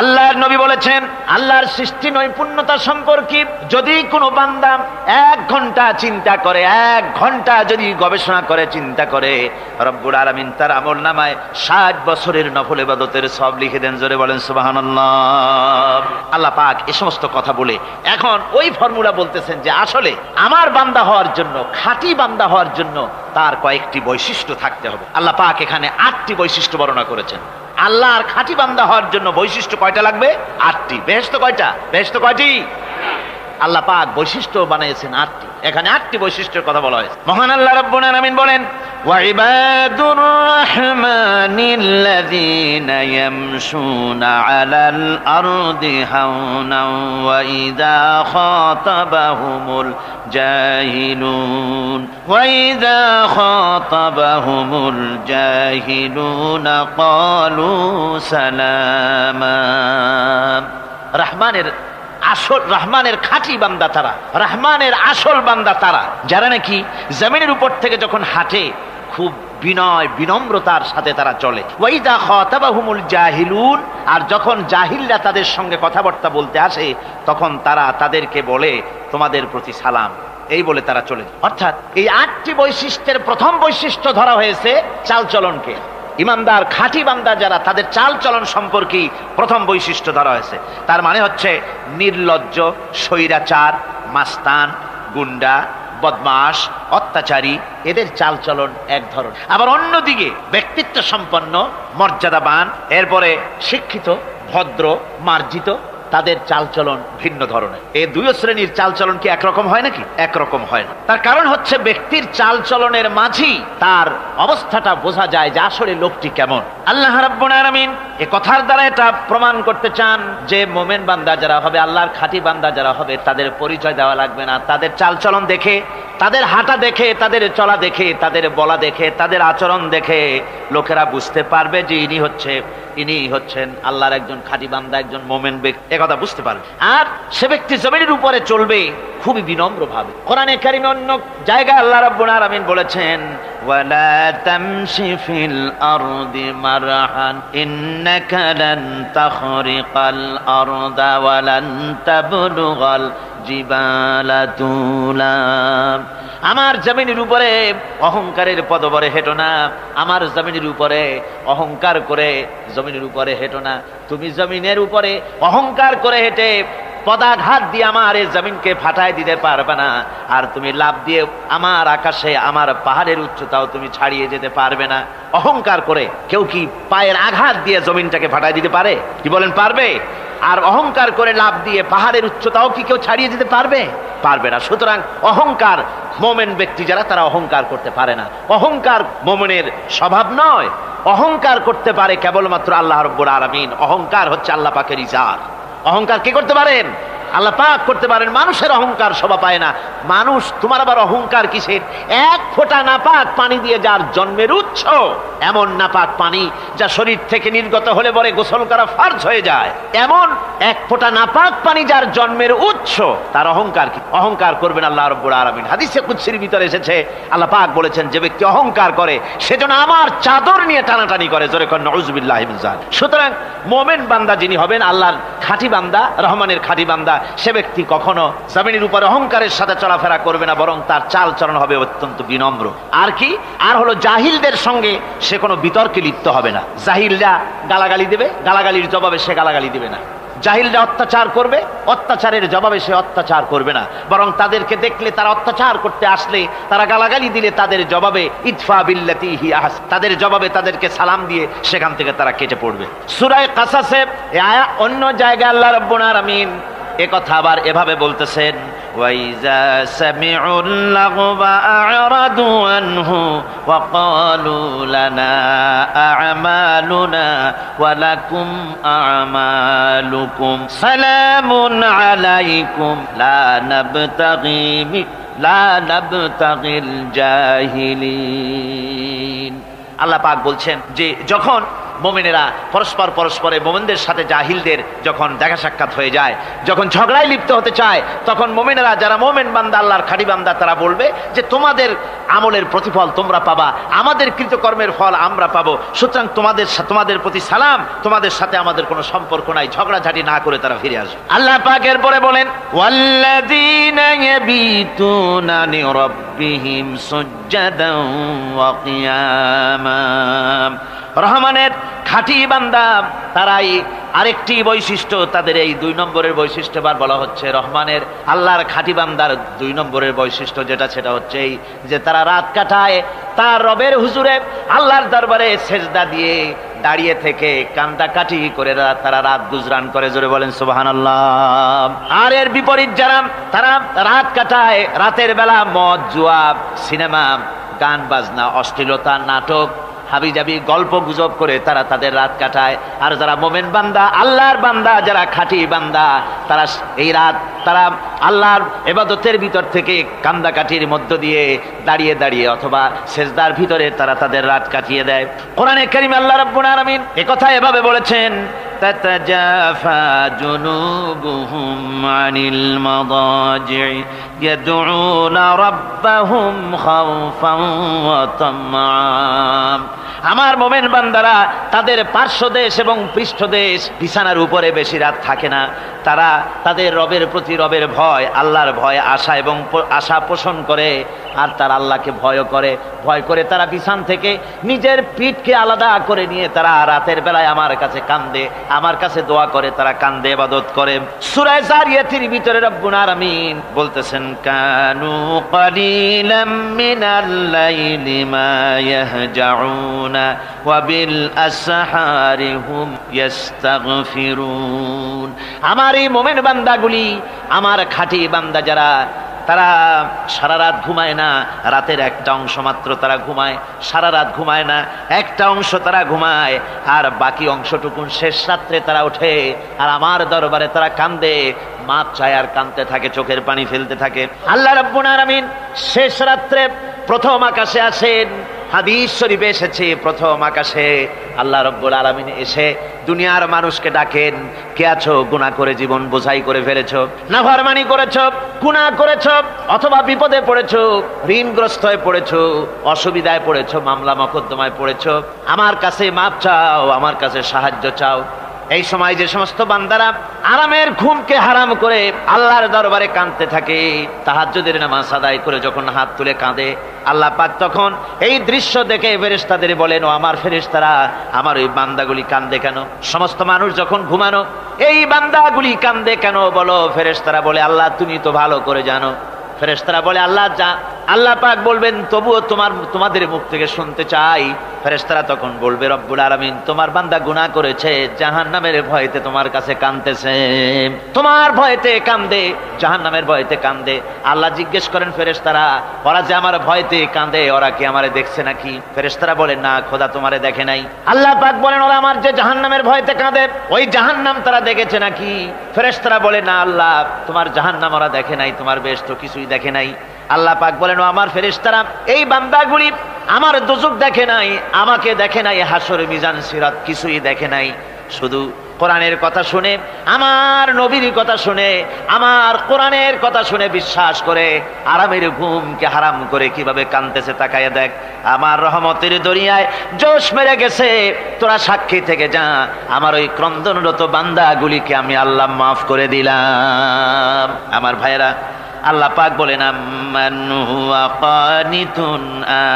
আল্লাহর নবী বলেছেন, আল্লাহর সৃষ্টি নৈপুণ্যতা সম্পর্কে যদি কোনো বান্দা 1 ঘন্টা চিন্তা করে, 1 ঘন্টা যদি গবেষণা করে, চিন্তা করে, রব্বুল আলামিন তার আমলনামায় 60 বছরের নফল ইবাদতের সওয়াব লিখে দেন। জোরে বলেন সুবহানাল্লাহ। আল্লাহ পাক এই সমস্ত কথা বলে এখন ওই ফর্মুলা বলতেছেন যে আসলে আমার বান্দা হওয়ার জন্য, খাঁটি বান্দা হওয়ার জন্য তার কয়েকটি বৈশিষ্ট্য থাকতে হবে। আল্লাহ পাক এখানে 8টি বৈশিষ্ট্য বর্ণনা করেছেন। আল্লাহর খাঁটি বান্দা হওয়ার জন্য বৈশিষ্ট্য কয়টা লাগবে? 8টি। বেহেশত কয়টা? বেহেশত কয়টি? আল্লাহ পাক বৈশিষ্ট্য বানিয়েছেন 8টি। এখানে 8টি বৈশিষ্ট্যের কথা বলা হয়েছে। মহান আল্লাহ রাব্বুল আলামিন বলেন, ওয়া ইবাদুর রাহমানিল্লাযীনা ইয়ামশুনা আলাল আরদি হাওনা ওয়া ইযা খাতাবাহুমুল জাহিলুন ক্বালু সালামা। রহমানের খাঁটি বান্দা তারা, রহমানের আসল বান্দা তারা যারা নাকি জমিনের উপর থেকে যখন হাঁটে খুব বিনয় বিনম্রতার সাথে তারা চলে। ওয়াইদা খাতাবাহুমুল জাহিলুন, আর যখন জাহিলরা তাদের সঙ্গে কথাবার্তা বলতে আসে তখন তারা তাদেরকে বলে তোমাদের প্রতি সালাম, এই বলে তারা চলে যায়। অর্থাৎ এই 8টি বৈশিষ্ট্যের প্রথম বৈশিষ্ট্য ধরা হয়েছে চালচলনকে। ইমানদার খাঁটি বান্দা যারা, তাদের চালচলন সম্পর্কে প্রথম বৈশিষ্ট্য ধরা হয়েছে। তার মানে হচ্ছে নির্লজ্জ, স্বৈরাচার, মাস্তান, গুন্ডা, বদমাশ, অত্যাচারী, এদের চালচলন এক ধরন। আবার অন্যদিকে ব্যক্তিত্ব সম্পন্ন, মর্যাদাবান, এরপরে শিক্ষিত, ভদ্র, মার্জিত, তাদের চালচলন ভিন্ন ধরনের। এই 2 শ্রেণীর চালচলন কি একরকম হয় নাকি? একরকম হয় না। তার কারণ হচ্ছে ব্যক্তির চালচলনের মাঝেই তার অবস্থাটা বোঝা যায় যে আসলে লোকটি কেমন। আল্লাহ রাব্বুল আলামিন এই কথার দ্বারা এটা প্রমাণ করতে চান যে মুমিন বান্দা যারা হবে, আল্লাহর খাঁটি বান্দা যারা হবে, তাদের পরিচয় দেওয়া লাগবে না। তাদের চালচলন দেখে, তাদের হাঁটা দেখে, তাদের চলা দেখে, তাদের বলা দেখে, তাদের আচরণ দেখে লোকেরা বুঝতে পারবে যে ইনি হচ্ছেন আল্লাহর একজন খাঁটি বান্দা, একজন মুমিন ব্যক্তি, একথা বুঝতে পারবে। আর সে ব্যক্তি জমিনের উপরে চলবে খুবই বিনম্র ভাবে। কোরআনে কারিমে অন্য জায়গায় আল্লাহ রাব্বুল আলামিন বলেছেন, ওয়ালা তামশি ফিল আরদি মারহান ইন্নাকা লান তাখরিকাল আরদা ওয়া লান তাবলুগাল জিবালা তুলা। আমার জমিনের উপরে অহংকারের পদবরে হেঁটো না, আমার জমিনের উপরে অহংকার করে জমিনের উপরে হেঁটো না। তুমি জমিনের উপরে অহংকার করে হেঁটে পদাঘাত দিয়ে আমার এই জমিনকে ফাটায় দিতে পারবে না। আর তুমি লাভ দিয়ে আমার আকাশে, আমার পাহাড়ের উচ্চতাও তুমি ছাড়িয়ে যেতে পারবে না। অহংকার করে কেউ কি পায়ের আঘাত দিয়ে জমিনটাকে ফাটায় দিতে পারে? কি বলেন, পারবে? আর অহংকার করে লাভ দিয়ে পাহাড়ের উচ্চতাও কি কেউ ছাড়িয়ে যেতে পারবে? পারবে না। সুতরাং অহংকার, মুমিন ব্যক্তি যারা, তারা অহংকার করতে পারে না। অহংকার মুমিনের স্বভাব নয়। অহংকার করতে পারে কেবলমাত্র আল্লাহ রাব্বুল আলামিন। অহংকার হচ্ছে আল্লাহ পাকের ইজাত। অহংকার কে করতে পারেন? আল্লাহ পাক করতে পারেন। মানুষের অহংকার শোভা পায় না। মানুষ, তোমার আবার অহংকার কিসের? 1 ফোঁটা নাপাক পানি দিয়ে যার জন্মের উৎস, এমন নাপাক পানি যা শরীর থেকে নির্গত হলে পরে গোসল করা ফরজ হয়ে যায়, এমন 1 ফোঁটা নাপাক পানি যার জন্মের উৎস, তার অহংকার কি? অহংকার করবেন আল্লাহ রাব্বুল আলামিন। হাদিসে কুদসির ভিতরে এসেছে, আল্লাহ পাক বলেছেন, যে ব্যক্তি অহংকার করে সেজন্য আমার চাদর নিয়ে টানাটানি করে। জোরে কোন নাউযুবিল্লাহি মিন যালিক। সুতরাং মুমিন বান্দা যিনি হবেন, আল্লাহর খাঁটি বান্দা, রহমানের খাঁটি বান্দা, সে ব্যক্তি কখনো জমিনের উপর অহংকারের সাথে চলাফেরা করবে না, বরং তার চালচলন হবে অত্যন্ত বিনম্র। আর কি? আর হলো জাহিলদের সঙ্গে সে কোনো বিতর্কে লিপ্ত হবে না। জাহিলরা গালাগালি দেবে, গালাগালির জবাবে সে গালাগালি দেবে না। জাহিলরা অত্যাচার করবে, অত্যাচারের জবাবে সে অত্যাচার করবে না, বরং তাদেরকে দেখলে, তারা অত্যাচার করতে আসলে, তারা গালাগালি দিলে তাদের জবাবে ইদফা বিল্লাতি হি আহসান, তাদের জবাবে তাদেরকে সালাম দিয়ে সেখান থেকে তারা কেটে পড়বে। সূরা কাসাসে অন্য জায়গায় আল্লাহ রাব্বুল আলামিন একথা আবার এভাবে বলতেছেন, ওয়াইজা সামিউল লাগবা আ'রাদু আনহু ওয়া ক্বালু লানা আ'মালুনা ওয়া লাকুম আ'মালুকুম সালামুন আলাইকুম লা নাবতাগিল জাহিলিন। আল্লাহ পাক বলছেন যে যখন মুমিনেরা পরস্পরে মুমিনদের সাথে জাহিলদের যখন দেখা সাক্ষাৎ হয়ে যায়, যখন ঝগড়ায় লিপ্ত হতে চায়, তখন মুমিনেরা যারা মুমিন বান্দা, আল্লাহর খাঁটি বান্দা, তারা বলবে যে তোমাদের আমলের প্রতিফল তোমরা পাবা, আমাদের কৃতকর্মের ফল আমরা পাবো, সুতরাং তোমাদের প্রতি সালাম, তোমাদের সাথে আমাদের কোনো সম্পর্ক নাই, ঝগড়াঝাটি না করে তারা ফিরে আসবে। আল্লাহ পাক এরপরে বলেন ওয়াল্লাযীনা ইয়াবিতুনা লিরাব্বিহিম সুজদান ওয়া কিয়ামা। রহমানের খাঁটি বান্দা তারাই আরেকটি বৈশিষ্ট্য, তাদের এই 2 নম্বরের বৈশিষ্ট্য বার বলা হচ্ছে। রহমানের আল্লাহর খাঁটি বান্দার 2 নম্বরের বৈশিষ্ট্য যেটা, সেটা হচ্ছে এই যে তারা রাত কাটায় তার রবের হুজুরে আল্লাহর দরবারে সেজদা দিয়ে দাঁড়িয়ে থেকে কান্দাকাটি করে তারা রাত গুজরান করে। জোরে বলেন সুবহানাল্লাহ। আর এর বিপরীত যারা, তারা রাত কাটায় রাতের বেলা মদ, জুয়া, সিনেমা, গান বাজনা, অশ্লীলতা, নাটক, হাবিজাবি, গল্প গুজব করে তারা তাদের রাত কাটায়। আর যারা মোমেন বান্দা, আল্লাহর বান্দা, যারা খাঁটি বান্দা, তারা এই রাত তারা আল্লাহর ইবাদতের ভিতর থেকে কান্দাকাটির মধ্য দিয়ে দাঁড়িয়ে দাঁড়িয়ে অথবা সেজদার ভিতরে তারা তাদের রাত কাটিয়ে দেয়। কোরআনে কারীমে আল্লাহ রাব্বুল আলামিন একথা এভাবে বলেছেন, তাতাজাফা জুনুবুহুম আনিল মাদাজি'i ইয়াদউনা রাব্বাহুম খাওফান ওয়া তামআন। আমার মোমেন বান্দারা তাদের পার্শ্বদেশ এবং পৃষ্ঠদেশ বিছানার উপরে বেশি রাত থাকে না, তারা তাদের রবের প্রতি রবের ভয়, আল্লাহর ভয়, আশা এবং আশা পোষণ করে, আর তারা আল্লাহকে ভয় করে তারা বিছান থেকে নিজের পিঠকে আলাদা করে নিয়ে তারা রাতের বেলায় আমার কাছে কান্দে, আমার কাছে দোয়া করে, তারা কান্দে, ইবাদত করে। সূরা যারিয়াতের ভিতরে রব্বুল আলামিন বলতেছেন, কানু কালিলাম মিনাল লাইলি মা ইয়াহজাউনা ওয়া বিল আসহারি হুম ইস্তাগফিরুন। আমার এই মুমিন বান্দাগুলি, আমার খাঁটি বান্দা যারা, তারা সারা রাত ঘুমায় না, রাতের একটা অংশ মাত্র তারা ঘুমায়, সারা রাত ঘুমায় না, একটা অংশ তারা ঘুমায়, আর বাকি অংশটুকুন শেষ রাত্রে তারা ওঠে আর আমার দরবারে তারা কান্দে, মাপ চায় আর কাঁদতে থাকে, চোখের পানি ফেলতে থাকে। আল্লাহ রাব্বুল আলামিন শেষ রাত্রে প্রথম আকাশে আসেন। হাদিস শরীফে এসেছে, প্রথম আকাশে আল্লাহ রাব্বুল আলামিন এসে দুনিয়ার মানুষকে ডাকেন, কে আছো গুনাহ করে জীবন বোঝাই করে ফেলেছো, নাফরমানি করেছো, গুনাহ করেছো, অথবা বিপদে পড়েছো, ঋণগ্রস্ত হয়ে পড়েছো, অসুবিধায় পড়েছো, মামলা মকদ্দমায় পড়েছো, আমার কাছে মাপ চাও, আমার কাছে সাহায্য চাও। এই সময় যে সমস্ত বান্দারা আরামের ঘুমকে হারাম করে আল্লাহর দরবারে কাঁদতে থাকে, তাহাজ্জুদের নামাজ আদায় করে যখন হাত তুলে কাঁদে, আল্লাহ পাক তখন এই দৃশ্য দেখে ফেরেশতাদের বলেন, ও আমার ফেরেশতারা, আমার ওই বান্দাগুলি কাঁদে কেন? সমস্ত মানুষ যখন ঘুমানো, এই বান্দাগুলি কাঁদে কেন বলো? ফেরেশতারা বলে, আল্লাহ তুমি তো ভালো করে জানো। ফেরেশতারা বলে, আল্লাহ পাক বলবেন, তবুও তোমাদের মুখ থেকে শুনতে চাই। ফেরেশতারা তখন বলবে, রব্বুল আলামিন তোমার বান্দা গুনাহ করেছে, জাহান্নামের ভয়তে তোমার কাছে কাঁদতেছে, তোমার ভয়তে কাঁদে, জাহান্নামের ভয়তে কাঁদে। আল্লাহ জিজ্ঞেস করেন, ফেরেশতারা, ওরা যে আমার ভয়তে কাঁদে, ওরা কি আমারে দেখছে নাকি? ফেরেশতারা বলেন, না খোদা তোমারে দেখে নাই। আল্লাহ পাক বলেন, ওরা আমার যে জাহান্নামের ভয়তে কাঁদে, ওই জাহান্নাম তারা দেখেছে নাকি? ফেরেশতারা বলে, না আল্লাহ, তোমার জাহান্নাম ওরা দেখে নাই, তোমার বেশ তো কিছুই দেখে নাই। আল্লাহ পাক বলেন, ও আমার ফেরেশতারা, এই বান্দাগুলি আমার দোজখ দেখে নাই, আমাকে দেখে নাই, হাসর মিজান সিরাত কিছুই দেখে নাই, শুধু কোরআনের কথা শুনে, আমার নবীর কথা শুনে, আমার কোরআনের কথা শুনে বিশ্বাস করে আরামের ঘুমকে হারাম করে কিভাবে কাঁদতেছে তাকায় দেখ। আমার রহমতের দরিয়ায় জোশ মেরে গেছে, তোরা সাক্ষী থেকে যা, আমার ওই ক্রন্দনরত বান্দাগুলিকে আমি আল্লাহ মাফ করে দিলাম। আমার ভাইয়েরা, আল্লাহ পাক বলেন, আম্মান হুয়া কানিতুন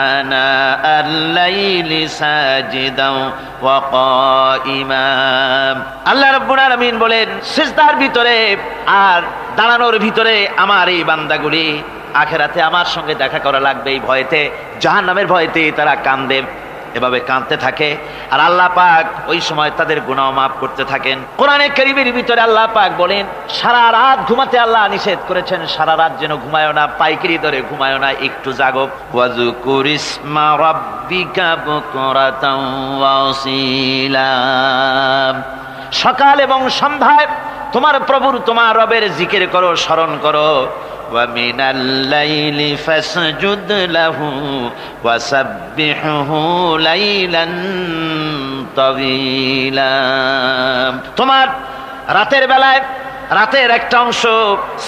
আনা আল-লাইলি সাজিদাও ওয়া কাইমা। আল্লাহ রাব্বুল আলামিন বলেন, সিজদার ভিতরে আর দাঁড়ানোর ভিতরে আমার এই বান্দাগুলি আখিরাতে আমার সঙ্গে দেখা করা লাগবে এই ভয়তে, জাহান্নামের ভয়তে তারা কাঁদে, এভাবে কাঁদতে থাকে। আর আল্লাহ পাক ওই সময় তাদের গুনাহ মাফ করতে থাকেন। কোরআনে কারীমের ভিতরে আল্লাহ পাক বলেন, সারা রাত ঘুমাতে আল্লাহ নিষেধ করেছেন, সারা রাত যেন ঘুমায় না, পাইকারি দরে ঘুমায় না, একটু জাগো। ওয়াজকুর ইসমা রাব্বিকা বুকরাতাও ওয়া আসীলা। সকাল এবং সন্ধ্যায় তোমার প্রভুর, তোমার রবের জিকির করো, স্মরণ করো। ওয়া মিনাল লাইলি ফাসজুদ লাহু ওয়া সাব্বিহহু লাইলান তাওয়িলা। তোমার রাতের বেলায় রাতের একটা অংশ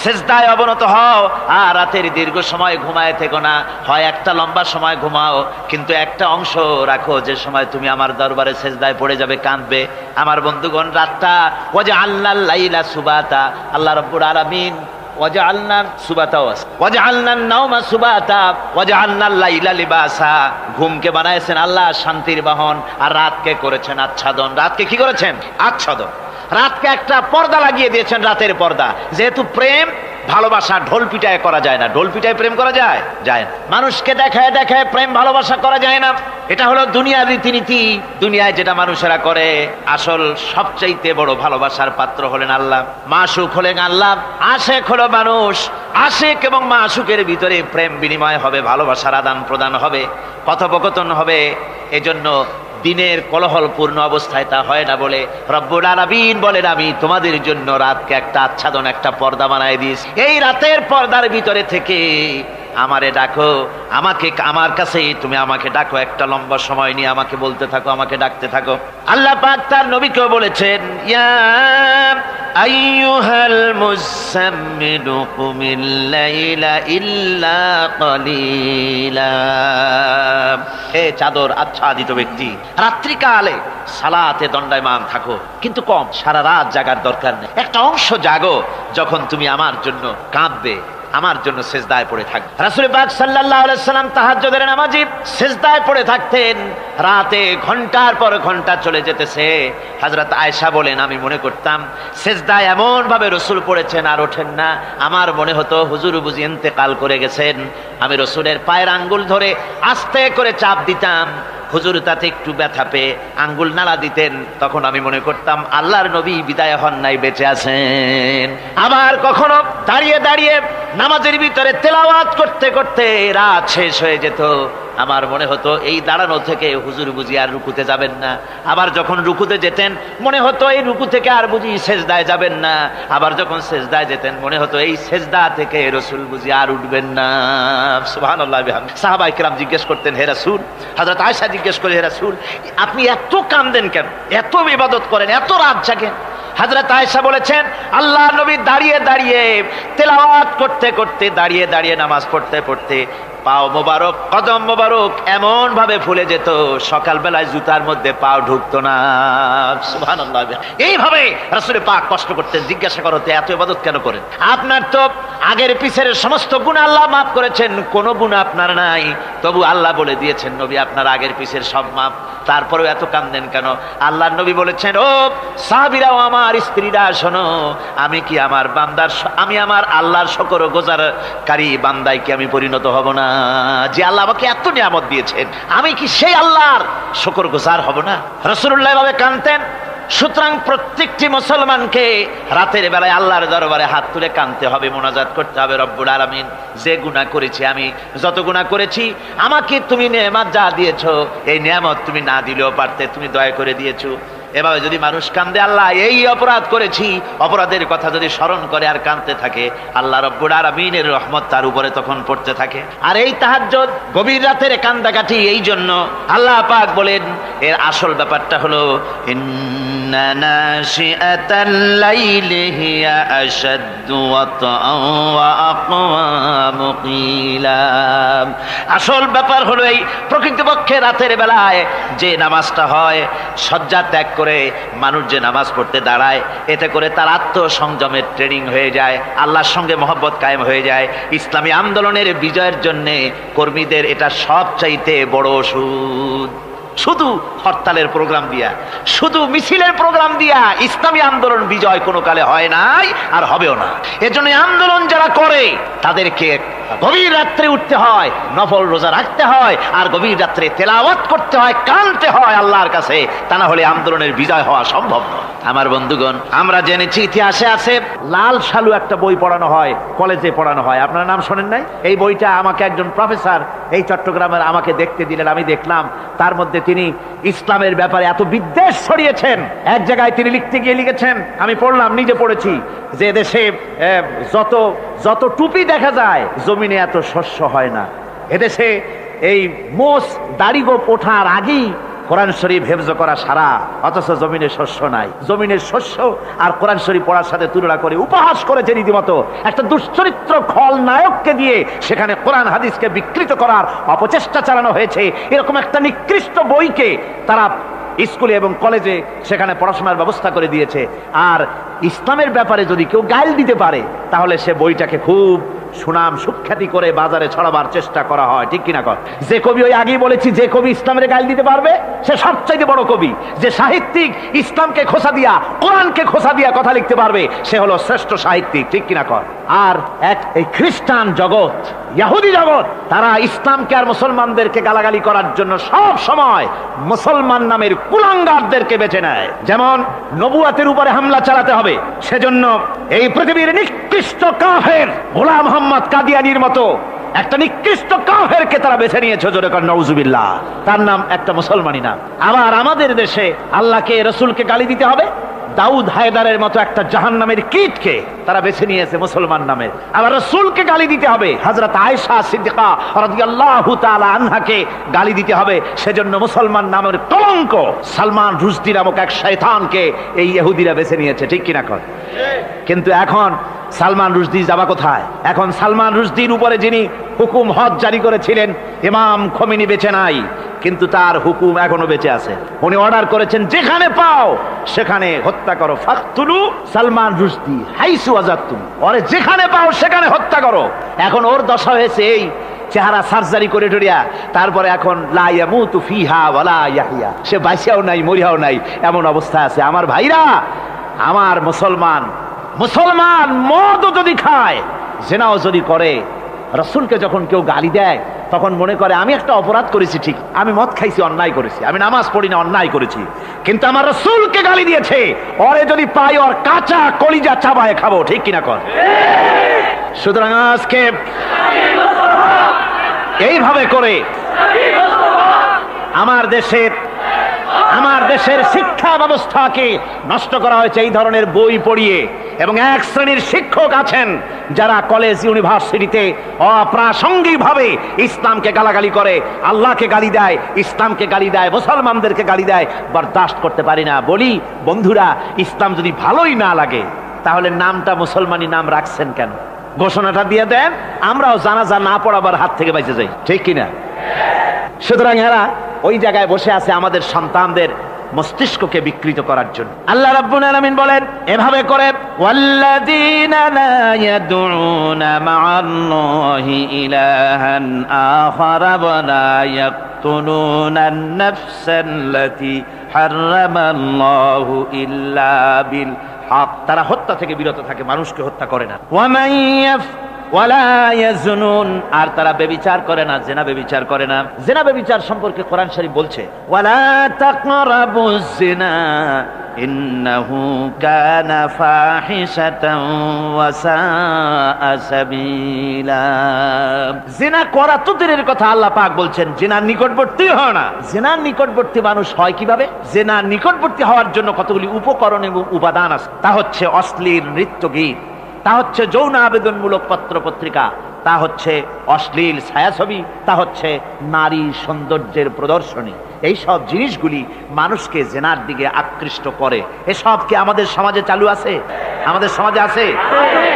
সেজদায় অবনত হও, আর রাতের দীর্ঘ সময় ঘুমায় থেকো না। হয় একটা লম্বা সময় ঘুমাও, কিন্তু একটা অংশ রাখো যে সময় তুমি আমার দরবারে সেজদায় পড়ে যাবে, কাঁদবে। আমার বন্ধুগণ, রাতটা ওয়াজআলনাল লাইলা সুবাতা, আল্লাহ রাব্বুল আলামিন ওয়াজআলনা সুবাতা ওয়াজআলনান নাওমা সুবাতা ওয়াজআলনাল লাইলা লিবাসা, ঘুমকে বানাইছেন আল্লাহ শান্তির বাহন, আর রাতকে করেছেন আচ্ছাদন। রাতকে কি করেছেন? আচ্ছাদন। রাতকে একটা পর্দা লাগিয়ে দিয়েছেন, রাতের পর্দা। যেহেতু প্রেম ভালোবাসা ঢোল পিটায় করা যায় না। ঢোল পিটায় প্রেম করা যায়? যায় না। মানুষকে দেখায় দেখায় প্রেম ভালোবাসা করা যায় না। এটা হলো দুনিয়ার রীতিনীতি। দুনিয়ায় যেটা মানুষেরা করে, আসল সবচাইতে বড় ভালোবাসার পাত্র হলেন আল্লাহ, মাশুক হলেন আল্লাহ, আশেক হলো মানুষ। আশেক এবং মাশুকের ভিতরে প্রেম বিনিময় হবে, ভালোবাসার আদান প্রদান হবে, কথোপকথন হবে। এজন্য দিনের কোলাহলপূর্ণ অবস্থায় তা হয় না বলে রব্বুল আলামিন বলেন, আমি তোমাদের জন্য রাতকে একটা আচ্ছাদন, একটা পর্দা বানায় দিয়েছি। এই রাতের পর্দার ভিতরে থেকে আমারে ডাকো, আমাকে আমার কাছে তুমি আমাকে ডাকো, একটা লম্বা সময় নিয়ে আমাকে বলতে থাকো, আমাকে ডাকতে থাকো। আল্লাহ পাক তার নবীকেও বলেছেন, ইয়া আইয়ুহাল মুযাম্মিলু কুমিল লাইলা ইল্লা কালিলা। হে চাদর আচ্ছাদিত ব্যক্তি, রাত্রিকালে সালাতে দণ্ডায়মান থাকো, কিন্তু কম, সারা রাত জাগার দরকার নেই। একটা অংশ জাগো, যখন তুমি আমার জন্য কাঁদবে, আমার জন্য সেজদায় পড়ে থাকবে। রাসূল পাক সাল্লাল্লাহু আলাইহি সাল্লাম তাহাজ্জুদের নামাজি সেজদায় পড়ে থাকতেন। রাতে ঘন্টার পর ঘন্টা চলে যেতেছে। হযরত আয়েশা বলেন, আমি মনে করতাম সেজদায় এমন ভাবে রাসূল পড়েছেন আর ওঠেন না, আমার মনে হতো হুজুর বুঝি ইন্তেকাল করে গেছেন। আমি রাসূলের পায়ের আঙ্গুল ধরে আস্তে করে চাপ দিতাম, হুজুর তাতে একটু ব্যথা পেয়ে আঙ্গুল নাড়া দিতেন, তখন আমি মনে করতাম আল্লাহর নবী বিদায় হন নাই, বেঁচে আছেন। আবার কখনো দাঁড়িয়ে দাঁড়িয়ে নামাজের ভিতরে তেলাওয়াত করতে করতে রাত শেষ হয়ে যেত। আমার মনে হতো এই দাঁড়ানো থেকে হুজুর বুঝি আর রুকুতে যাবেন না। আবার যখন রুকুতে যেতেন মনে হতো এই রুকু থেকে আর বুঝি সেজদায় যাবেন না। আবার যখন সেজদায় যেতেন মনে হতো এই সেজদা থেকে রাসূল বুঝি আর উঠবেন না। সুবহানাল্লাহ। সাহাবায়ে কেরাম জিজ্ঞেস করতেন, হে রাসূল, হযরত আয়েশা জিজ্ঞেস করে, হে রাসূল, আপনি এত কাঁদেন কেন, এত ইবাদত করেন, এত রাত জাগেন? হযরত আয়েশা বলেছেন, আল্লাহর নবী দাঁড়িয়ে দাঁড়িয়ে তেলাওয়াত করতে করতে, দাঁড়িয়ে দাঁড়িয়ে নামাজ পড়তে পড়তে পাও মোবারক, কদম মোবারক এমন ভাবে ফুলে যেত, সকালবেলায় জুতার মধ্যে পাও ঢুকতো না। সুবহানাল্লাহ। এইভাবে রাসূল পাক কষ্ট করতেন। জিজ্ঞাসা করতে, এত ইবাদত কেন করেন? আপনার তো আগের পিছের সমস্ত গুনাহ আল্লাহ মাফ করেছেন, কোনো গুনাহ আপনার নাই। তবু আল্লাহ বলে দিয়েছেন, নবী আপনার আগের পিছের সব মাফ, তারপরেও এত কাঁদেন কেন? আল্লাহর নবী বলেছেন, ও সাহাবীরাও আমার স্ত্রীরা শোনো, আমি কি আমার বান্দার, আমি আমার আল্লাহর শুকরগুজারকারী বান্দায় কি আমি পরিণত হব না? যে আল্লাহ আমাকে এত নিয়ামত দিয়েছেন, আমি কি সেই আল্লাহর শুকরগুজার হব না? রাসূলুল্লাহ ভাবে কাঁদতেন। সুতরাং প্রত্যেকটি মুসলমানকে রাতের বেলায় আল্লাহর দরবারে হাত তুলে কাঁদতে হবে, মোনাজাত করতে হবে, রব্বুল আলামিন যে গুনাহ করেছি, আমি যত গুনাহ করেছি, আমাকে তুমি নেয়ামত যা দিয়েছো, এই নেয়ামত তুমি না দিলেও পারতে, তুমি দয়া করে দিয়েছো। এভাবে যদি মানুষ কান্দে, আল্লাহ এই অপরাধ করেছি, অপরাধের কথা যদি স্মরণ করে আর কাঁদতে থাকে, আল্লাহ রব্বুল আলামিনের রহমত তার উপরে তখন পড়তে থাকে। আর এই তাহাজ্জুদ গভীর রাতের কান্দাকাটি, এই জন্য আল্লাহ পাক বলেন, এর আসল ব্যাপারটা হলো ইন্না নাশিআতাল লাইলি হিয়া আশাদ্দু ওয়াতআন ওয়া আকওয়ামু কিলা। আসল ব্যাপার হলো এই প্রকৃতপক্ষে রাতের বেলায় যে নামাজটা হয়, শয্যা ত্যাগ করে মানুষ যে নামাজ পড়তে দাঁড়ায়, এতে করে তার আত্মসংযমের ট্রেনিং হয়ে যায়, আল্লাহর সঙ্গে মহব্বত কায়েম হয়ে যায়। ইসলামী আন্দোলনের বিজয়ের জন্য কর্মীদের এটা সবচাইতে বড় ওষুধ। শুধু হরতালের প্রোগ্রাম দিয়া, শুধু মিছিলের প্রোগ্রাম দিয়া ইসলামী আন্দোলন বিজয় কোনো কালে হয় নাই আর হবেও না। এজন্য আন্দোলন যারা করে তাদেরকে গভীর রাত্রে উঠতে হয়, নফল রোজা রাখতে হয়, আর গভীর রাত্রে তেলাওয়াত করতে হয়, কাঁদতে হয় আল্লাহর কাছে, তা না হলে আন্দোলনের বিজয় হওয়া সম্ভব নয়। আমার বন্ধুগণ, আমরা জেনেছি ইতিহাসে আছে লাল সালু একটা বই পড়ানো হয়, কলেজে পড়ানো হয়। আপনারা নাম শোনেন নাই? এই বইটা আমাকে একজন প্রফেসর এই চট্টগ্রামের আমাকে দেখতে দিলেন, আমি দেখলাম। তার মধ্যে তিনি ইসলামের ব্যাপারে এত বিদ্বেষ ছড়িয়েছেন। এক জায়গায় তিনি লিখতে গিয়ে লিখেছেন, আমি পড়লাম, নিজে পড়েছি, যে দেশে যত টুপি দেখা যায় জমিনে এত শস্য হয় না। এদেশে এই মোষ দাড়ি গোপ ওঠার আগেই কোরআন শরীফ হেফজ করা সারা, অথচ জমিনে শস্য নাই। জমিনের শস্য আর কোরআন শরীফ পড়ার সাথে তুলনা করে উপহাস করেছে রীতিমতো। একটা দুশ্চরিত্র খলনায়ককে দিয়ে সেখানে কোরআন হাদিসকে বিকৃত করার অপচেষ্টা চালানো হয়েছে। এরকম একটা নিকৃষ্ট বইকে তারা স্কুলে এবং কলেজে সেখানে পড়াশোনার ব্যবস্থা করে দিয়েছে। আর ইসলামের ব্যাপারে যদি কেউ গাইল দিতে পারে তাহলে সে বইটাকে খুব সুনাম সুখ্যাতি করে বাজারে ছড়াবার চেষ্টা করা হয়, ঠিক কিনা কর? যে কবি, ওই আগেই বলেছি, যে কবি ইসলামের গাইল দিতে পারবে সে সবচাইতে বড় কবি। যে সাহিত্যিক ইসলামকে খোসা দিয়া, কোরআনকে খোসা দিয়া কথা লিখতে পারবে সে হলো শ্রেষ্ঠ সাহিত্যিক, ঠিক কিনা কর? আর এই খ্রিস্টান জগৎ, ইহুদি জগৎ, তারা ইসলামকে আর মুসলমানদেরকে গালাগালি করার জন্য সব সময় মুসলমান নামের কুলাঙ্গারদেরকে বেছে নেয়। যেমন নবুয়াতের উপরে হামলা চালাতে হবে, সেজন্য এই পৃথিবীর নিকৃষ্ট কাফের গোলাম মোহাম্মদ কাদিয়ানির মতো একটা নিকৃষ্ট কাফেরকে তারা বেছে নিয়েছে। জোরে কর নাউজুবিল্লাহ। তার নাম একটা মুসলমানি নাম। আবার আমাদের দেশে আল্লাহকে, রসুলকে গালি দিতে হবে, দাউদ হায়দারের মতো একটা জাহান্নামের কীটকে তারা বেছে নিয়েছে মুসলমান নামে। আবার রসুলকে গালি দিতে হবে, হযরত আয়েশা সিদ্দিকা রাদিয়াল্লাহু তাআলা আনহাকে গালি দিতে হবে, সেজন্য মুসলমান নামের কলঙ্ক সালমান রুশদি নামক এক শয়তানকে এই ইহুদিরা বেছে নিয়েছে, ঠিক কিনা কর? কিন্তু এখন সালমান রুশদি যাবা কোথায়? এখন সালমান রুশদির উপরে যিনি হুকুম হজ জারি করেছিলেন ইমাম খোমেনি বেঁচে নাই, কিন্তু তার হুকুম এখনো বেঁচে আছে। উনি অর্ডার করেছেন, যেখানে পাও সেখানে হত্যা করো। ফাকতুলু সালমান রুশদি হাইসু ওয়াজাদতুম, ওরে যেখানে পাও সেখানে হত্যা করো। এখন ওর দশা হয়েছে এই, চেহারা সার্জারি করে টরিয়া, তারপরে এখন লা ইয়ামুতু ফিহা ওয়ালা ইয়াহইয়া, সে বাঁচিয়াও নাই মরিয়াও নাই, এমন অবস্থা আছে। আমার ভাইরা, আমার মুসলমান মদও যদি খায়, জিনাও যদি করে, রাসূলকে যখন কেউ গালি দেয় তখন মনে করে আমি একটা অপরাধ করেছি, ঠিক, আমি মদ খাইছি, অন্যায় করেছি, আমি নামাজ পড়ি না, অন্যায় করেছি, কিন্তু আমার রাসূলকে গালি দিয়েছে, ওরে যদি পাই ওর কাঁচা কলিজা চাবায় খাবো, ঠিক কিনা কর? সুতরাং আজকে এইভাবে করে আমার দেশের শিক্ষা ব্যবস্থাকে নষ্ট করা হয়েছে এই ধরনের বই পড়িয়ে। এবং এক শ্রেণীর শিক্ষক আছেন যারা কলেজ ইউনিভার্সিটিতে অপ্রাসঙ্গিকভাবে ইসলামকে গালাগালি করে, আল্লাহকে গালি দেয়, ইসলামকে গালি দেয়, মুসলমানদেরকে গালি দেয়। বরদাস্ত করতে পারি না। বলি বন্ধুরা, ইসলাম যদি ভালোই না লাগে তাহলে নামটা মুসলমানি নাম রাখছেন কেন? ঘোষণাটা দিয়ে দেন, আমরাও জানাজা না পড়াবার হাত থেকে বেঁচে যাই, ঠিক কিনা? সুতরাং এরা ওই জায়গায় বসে আছে আমাদের সন্তানদের মস্তিষ্ককে বিকৃত করার জন্য। আল্লাহ রাব্বুল আলামিন বলেন এভাবে করে, ওয়াল্লাযীনা লা ইয়াদউনা মা'আল্লাহি ইলাহান আখারা ওয়া লা ইয়াকতুলুনান নাফসাল্লাতী হারামাল্লাহু ইল্লা বিল হক, তারা হত্যা থেকে বিরত থাকে, মানুষকে হত্যা করে না। ওয়ালা ইয়াজনুন, আর তারা ব্যভিচার করে না, জিনা ব্যভিচার করে না। জিনা ব্যভিচার সম্পর্কে কোরআন শরীফ বলছে, ওয়ালা তাকরাবুজ জিনা ইন্নাহু কানা ফাহিশাতান ওয়া সাআ সাবিলা। জিনা করা তো দূরের কথা, আল্লাহ পাক বলছেন জিনার নিকটবর্তী হয় না। জিনার নিকটবর্তী মানুষ হয় কিভাবে? জিনার নিকটবর্তী হওয়ার জন্য কতগুলি উপকরণ এবং উপাদান আছে। তা হচ্ছে অশ্লীল নৃত্য গীত, তা হচ্ছে যৌন আবেদনমূলক পত্র পত্রিকা, তা হচ্ছে অশ্লীল ছায়াছবি, তা হচ্ছে নারী সৌন্দর্যের প্রদর্শনী। এই সব জিনিসগুলি মানুষকে জেনার দিকে আকৃষ্ট করে। এসব কি আমাদের সমাজে চালু আছে? আমাদের সমাজে আছে।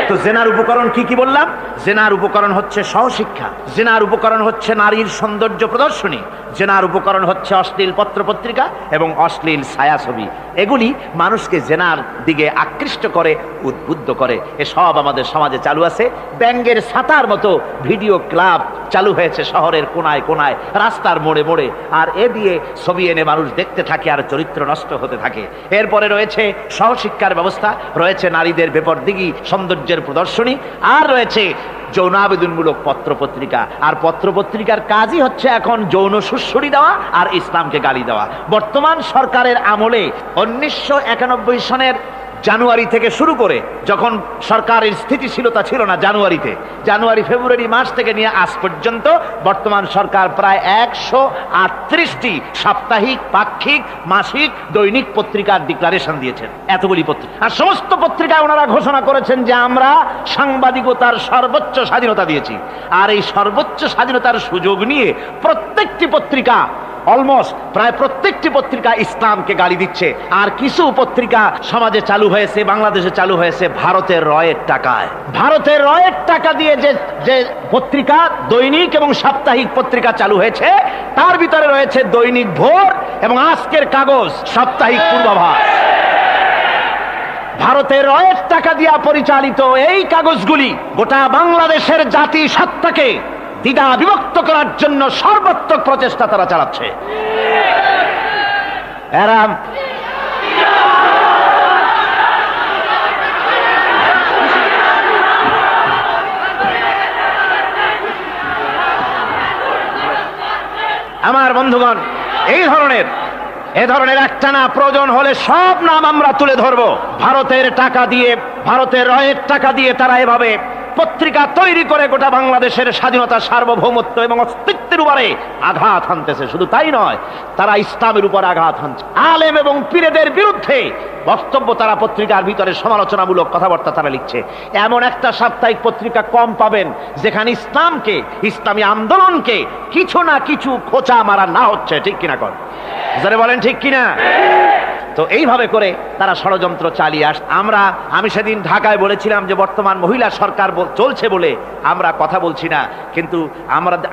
তো জেনার উপকরণ কি কি বললাম? জেনার উপকরণ হচ্ছে সহশিক্ষা, জেনার উপকরণ হচ্ছে নারীর সৌন্দর্য প্রদর্শনী, জেনার উপকরণ হচ্ছে অশ্লীল পত্র পত্রিকা এবং অশ্লীল ছায়াছবি। এগুলি মানুষকে জেনার দিকে আকৃষ্ট করে, উদ্বুদ্ধ করে। এসব আমাদের সমাজে চালু আছে। ব্যাঙ্গের ছাতার মতো ভিডিও ক্লাব চালু হয়েছে শহরের কোনায় কোনায়, রাস্তার মোড়ে মোড়ে, আর এ দিয়ে ছবি এনে মানুষ দেখতে থাকে আর চরিত্র নষ্ট হতে থাকে। এরপরে রয়েছে সহশিক্ষার ব্যবস্থা, রয়েছে নারীদের বেপরদিগি সৌন্দর্যের প্রদর্শনী, আর রয়েছে যৌনাবেদনমূলক পত্রপত্রিকা। আর পত্রপত্রিকার কাজই হচ্ছে এখন যৌন সুশ্রুতি দেওয়া আর ইসলামকে গালি দেওয়া। বর্তমান সরকারের আমলে 1991 সনের জানুয়ারি থেকে শুরু করে, যখন সরকারের স্থিতিশীলতা ছিল না, জানুয়ারি ফেব্রুয়ারি মাস থেকে নিয়ে আজ পর্যন্ত বর্তমান সরকার প্রায় 138টি সাপ্তাহিক, পাক্ষিক, মাসিক, দৈনিক পত্রিকার ডিক্লারেশন দিয়েছেন। এতগুলি পত্রিকা, আর সমস্ত পত্রিকায় ওনারা ঘোষণা করেছেন যে আমরা সাংবাদিকতার সর্বোচ্চ স্বাধীনতা দিয়েছি। আর এই সর্বোচ্চ স্বাধীনতার সুযোগ নিয়ে প্রত্যেকটি পত্রিকা, অলমোস্ট প্রায় প্রত্যেকটি পত্রিকা ইসলামকে গালি দিচ্ছে। আর কিছু পত্রিকা সমাজে চালু হয়েছে, বাংলাদেশে চালু হয়েছে ভারতের রয়ের টাকায়। ভারতের রয়ের টাকা দিয়ে যে পত্রিকা, দৈনিক এবং সাপ্তাহিক পত্রিকা চালু হয়েছে, তার ভিতরে রয়েছে দৈনিক ভোর এবং আজকের কাগজ, সাপ্তাহিক পূর্বাভাস। ভারতের রয়ের টাকা দিয়া পরিচালিত এই কাগজগুলি গোটা বাংলাদেশের জাতি সত্তাকে দ্বিধা বিভক্ত করার জন্য সর্বাত্মক প্রচেষ্টা তারা চালাচ্ছে। এরা আমার বন্ধুগণ, এই ধরনের একটানা প্রয়োজন হলে সব নাম আমরা তুলে ধরবো। ভারতের টাকা দিয়ে, ভারতের রয়ের টাকা দিয়ে তারা এভাবে পত্রিকা তৈরি করে গোটা বাংলাদেশের স্বাধীনতা, সার্বভৌমত্ব এবং অস্তিত্বের উপরে আঘাত হানতেছে। শুধু তাই নয়, তারা ইসলামের উপর আঘাত হানছে। আলেম এবং পীরদের বিরুদ্ধে বক্তব্য তারা পত্রিকার ভিতরে সমালোচনামূলক কথাবার্তা তারা লিখছে। এমন একটা সাপ্তাহিক পত্রিকা কম পাবেন যেখানে ইসলামকে, ইসলামী আন্দোলনকে কিছু না কিছু খোঁচা মারা না হচ্ছে। ঠিক কিনা কর যারা বলেন ঠিক কিনা? তো এইভাবে করে তারা ষড়যন্ত্র চালিয়ে আমি সেদিন ঢাকায় বলেছিলাম যে বর্তমান মহিলা সরকার চলছে বলে আমরা কথা বলছি না, কিন্তু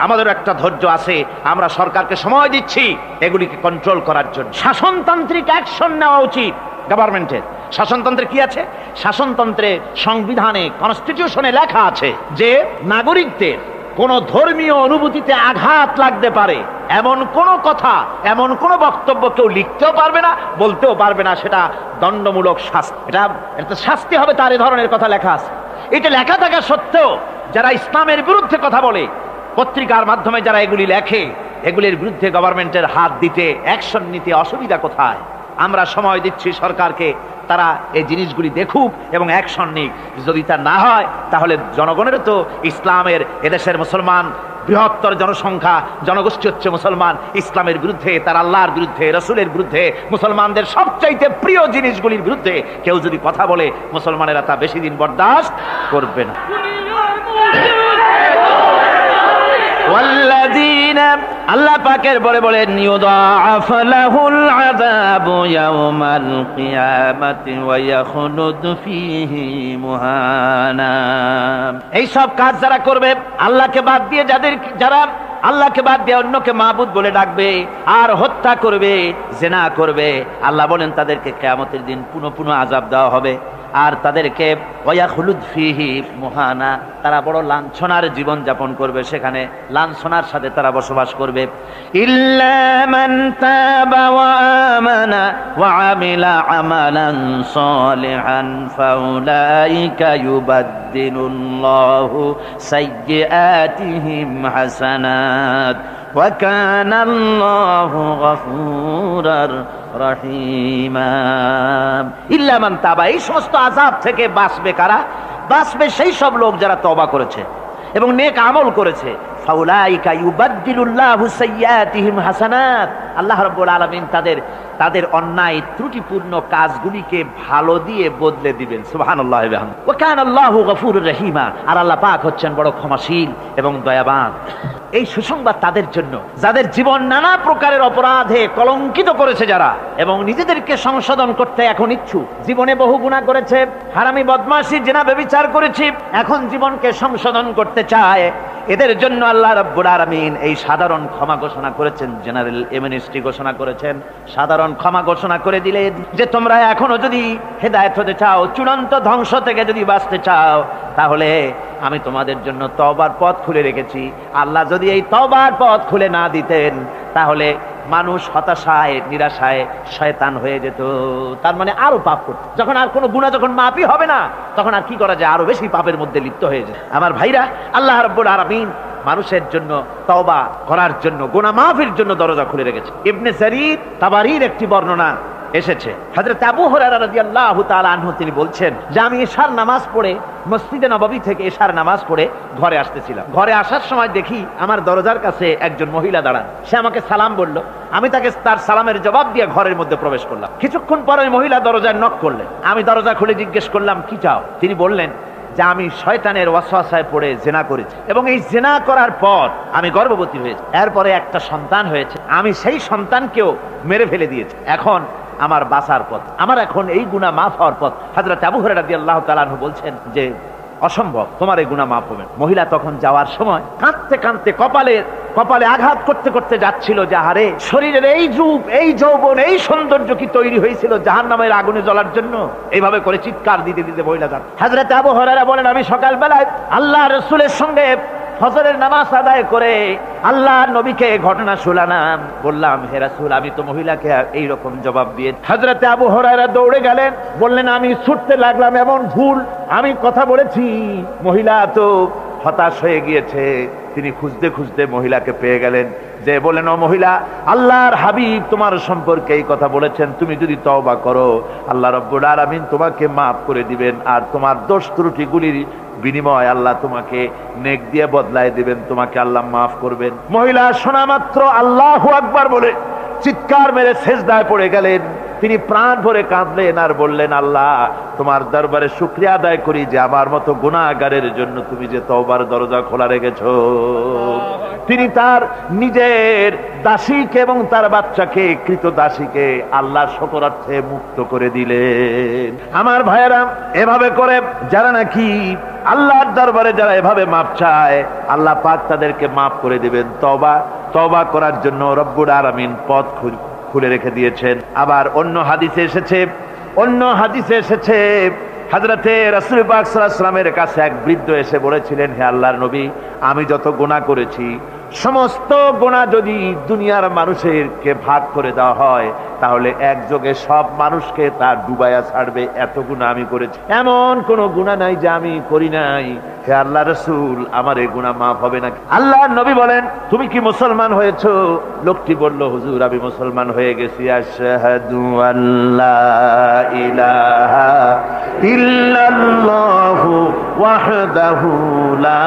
আমাদের একটা ধৈর্য আছে। আমরা সরকারকে সময় দিচ্ছি এগুলিকে কন্ট্রোল করার জন্য। শাসনতান্ত্রিক অ্যাকশন নেওয়া উচিত গভর্নমেন্টের। শাসনতন্ত্রে কি আছে? শাসনতন্ত্রে, সংবিধানে, কনস্টিটিউশনে লেখা আছে যে নাগরিকদের কোন ধর্মীয় অনুভূতিতে আঘাত লাগতে পারে এমন কোন কথা, এমন কোন বক্তব্য কেউ লিখতেও পারবে না, বলতেও পারবে না। সেটা দণ্ডমূলক শাস্তি, এটা শাস্তি হবে তার। এই ধরনের কথা লেখা আছে। এটা লেখা থাকা সত্ত্বেও যারা ইসলামের বিরুদ্ধে কথা বলে, পত্রিকার মাধ্যমে যারা এগুলি লেখে, এগুলির বিরুদ্ধে গভর্নমেন্টের হাত দিতে, অ্যাকশন নিতে অসুবিধা কোথায়? আমরা সময় দিচ্ছি সরকারকে, তারা এই জিনিসগুলি দেখুক এবং অ্যাকশন নিক। যদি তা না হয় তাহলে জনগণের তো ইসলামের, এদেশের মুসলমান বৃহত্তর জনসংখ্যা, জনগোষ্ঠী হচ্ছে মুসলমান। ইসলামের বিরুদ্ধে, তার আল্লাহর বিরুদ্ধে, রসুলের বিরুদ্ধে, মুসলমানদের সবচাইতে প্রিয় জিনিসগুলির বিরুদ্ধে কেউ যদি কথা বলে, মুসলমানেরা তা বেশি দিন বরদাস্ত করবে না। আল্লাহ পাকের বলে বলেন ইউদাআফ লাহুল আযাবু ইয়াওমাল কিয়ামাতি ওয়া ইয়াখলুদ ফীহি মুহানা। এই সব কাজ যারা করবে, আল্লাহকে বাদ দিয়ে যারা আল্লাহকে বাদ দিয়ে অন্যকে মাবুদ বলে ডাকবে আর হত্যা করবে, জিনা করবে, আল্লাহ বলেন তাদেরকে কিয়ামতের দিন পুনঃ পুনঃ আযাব দেওয়া হবে। আর তাদেরকে ওয়ায়াখলুদ ফীহি মুহানা, তারা বড় লাঞ্ছনার জীবন যাপন করবে, সেখানে লাঞ্ছনার সাথে তারা বসবাস করবে। ইল্লা মান তাবা ওয়া আমানা ওয়া আমিলা আমালান সালিহান ফাউলাইকা ইউবাদদিলুল্লাহু সাইয়্যাতিহিম হাসানাত ওয়া কানা আল্লাহু গফুরার রহিমা। ইল্লা মান তাবা, এই সমস্ত আযাব থেকে বাঁচবে কারা? বাঁচবে সেই সব লোক যারা তওবা করেছে এবং নেক আমল করেছে। ফাউলাইকা ইউবাদদিলুল্লাহু সাইয়্যাতিহিম হাসানাত, আল্লাহ রাব্বুল আলামিন তাদের অন্যায় ত্রুটিপূর্ণ কাজগুলিকে ভালো দিয়ে বদলে দিবেন। সুবহানাল্লাহি ওয়া বিহামদিহি। ওয়া কানা আল্লাহু গফুরুর রহিমা, আর আল্লাহ পাক হচ্ছেন বড় ক্ষমাশীল এবং দয়াবান। এই সুসংবাদ তাদের জন্য যাদের জীবন নানা প্রকারের অপরাধে কলঙ্কিত করেছে যারা, এবং নিজেদেরকে সংশোধন করতে এখন ইচ্ছুক। জীবনে বহু গুনাহ করেছে, হারামি, বদমাশি, জিনা, ব্যভিচার করেছে, এখন জীবনকে সংশোধন করতে চায়। এদের জন্য আল্লাহ রাব্বুল আলামিন এই সাধারণ ক্ষমা ঘোষণা করেছেন, জেনারেল এমনেস্টি ঘোষণা করেছেন। সাধারণ ক্ষমা ঘোষণা করে দিলে যে তোমরা এখনো যদি হেদায়েত হতে চাও, চূড়ান্ত ধ্বংস থেকে যদি বাঁচতে চাও, তাহলে আমি তোমাদের জন্য তওবার পথ খুলে রেখেছি। আল্লাহ যদি এই তওবার পথ খুলে না দিতেন তাহলে মানুষ হতাশায় নিরাশায় শয়তান হয়ে যেত, তার মানে আরো পাপ করত। যখন আর কোনো গুনাহ যখন মাফই হবে না, তখন আর কি করা যায়, আরো বেশি পাপের মধ্যে লিপ্ত হয়ে যায়। আমার ভাইরা, আল্লাহ রাব্বুল আলামিন মানুষের জন্য তওবা করার জন্য, গুনাহ মাফের জন্য দরজা খুলে রেখেছে। ইবনে জারীর তাবারীর একটি বর্ণনা এসেছে, হযরত আবু হুরায়রা রাদিয়াল্লাহু তাআলা আনহু তিনি বলছেন যে আমি ইশার নামাজ পড়ে মসজিদে নববী থেকে ইশার নামাজ পড়ে ঘরে আসতেছিলাম। ঘরে আসার সময় দেখি আমার দরজার কাছে একজন মহিলা দাঁড়ান। সে আমাকে সালাম বলল, আমি তাকে তার সালামের জবাব দিয়ে ঘরের মধ্যে প্রবেশ করলাম। কিছুক্ষণ পরে ওই মহিলা দরজায় নক করলেন। আমি দরজা খুলে জিজ্ঞেস করলাম, কি চাও? তিনি বললেন যে আমি শয়তানের ওয়াসওয়াসায় পড়ে জিনা করেছি এবং এই জিনা করার পর আমি গর্ভবতী হয়েছি, এরপরে একটা সন্তান হয়েছে, আমি সেই সন্তানকেও মেরে ফেলে দিয়েছি, এখন আমার বাঁচার পথ, আমার এখন এই গুনাহ মাফ হওয়ার পথ। হযরত আবু হুরায়রা রাদিয়াল্লাহু তাআলা আনহু বলছেন যে অসম্ভব, তোমার এই গুনাহ মাফ হবে না। মহিলা তখন যাওয়ার সময় কাঁদতে কাঁদতে কপালে আঘাত করতে করতে যাচ্ছিল যে আরে শরীরের এই রূপ, এই যৌবন, এই সৌন্দর্য কি তৈরি হয়েছিল জাহান্নামের আগুনে জ্বলার জন্য? এইভাবে করে চিৎকার দিতে দিতে মহিলা যান। হযরত আবু হুরায়রা বলেন, আমি সকালবেলায় আল্লাহ রাসূলের সঙ্গে ফজরের নামাজ আদায় করে আল্লাহ নবীকে ঘটনা শোনালাম, বললাম হে রাসূল আমি তো মহিলাকে এই রকম জবাব দিয়ে। হযরত আবু হুরায়রা দৌড়ে গেলেন, বললেন আমি ছুটতে লাগলাম, এমন ভুল আমি কথা বলেছি। মহিলা তো হতাশ হয়ে গিয়েছে, তিনি খুঁজতে খুঁজতে মহিলাকে পেয়ে গেলেন, যে বলেন ও মহিলা, আল্লাহর হাবিব তোমার সম্পর্কে এই কথা বলেছেন, তুমি যদি তওবা করো আল্লাহ রাব্বুল আলামিন তোমাকে মাফ করে দিবেন, আর তোমার দোষ ত্রুটিগুলির বিনিময় আল্লাহ তোমাকে নেক দিয়ে বদলায় দিবেন, তোমাকে আল্লাহ মাফ করবেন। মহিলা শোনা মাত্র আল্লাহু আকবার বলে চিৎকার মেরে সেজদায় পড়ে গেলেন। তিনি প্রাণ ভরে কাঁদলেন আর বললেন, আল্লাহ তোমার দরবারে শুকরিয়া আদায় করি যে আমার মতো গুনাহগারের জন্য তুমি যে তওবার দরজা খোলা রেখেছো। তিনি তার নিজের দাসীকে এবং তার বাচ্চাকে, কৃত দাসীকে আল্লাহ শকরার্থে মুক্ত করে দিলেন। আমার ভাইয়েরা, এভাবে করে যারা নাকি আল্লাহর দরবারে যারা এভাবে মাপ চায়, আল্লাহ পাক তাদেরকে মাফ করে দিবেন। তওবা করার জন্য রব্বুল আলামিন পথ খুলে রেখে দিয়েছেন। আবার অন্য হাদিসে এসেছে হযরতে রাসূল পাক সাল্লাল্লাহু আলাইহি ওয়াসাল্লামের কাছে এক বৃদ্ধ এসে বলেছিলেন, হে আল্লাহর নবী, আমি যত গুনাহ করেছি সমস্ত গুনাহ যদি দুনিয়ার মানুষেরকে ভাগ করে দেওয়া হয় তাহলে একযোগে সব মানুষকে তা ডুবাইয়া ছাড়বে, এত গুনাহ আমি করেছি, এমন কোন গুনাহ নাই যে আমি করি নাই। হে আল্লাহ রাসূল, আমার এই গুনাহ মাফ হবে নাকি? আল্লাহর নবী বলেন, তুমি কি মুসলমান হয়েছো? লোকটি বলল, হুজুর আমি মুসলমান হয়ে গেছি। আশহাদু আল্লা ইলাহা ইল্লাল্লাহু ওয়াহদাহু লা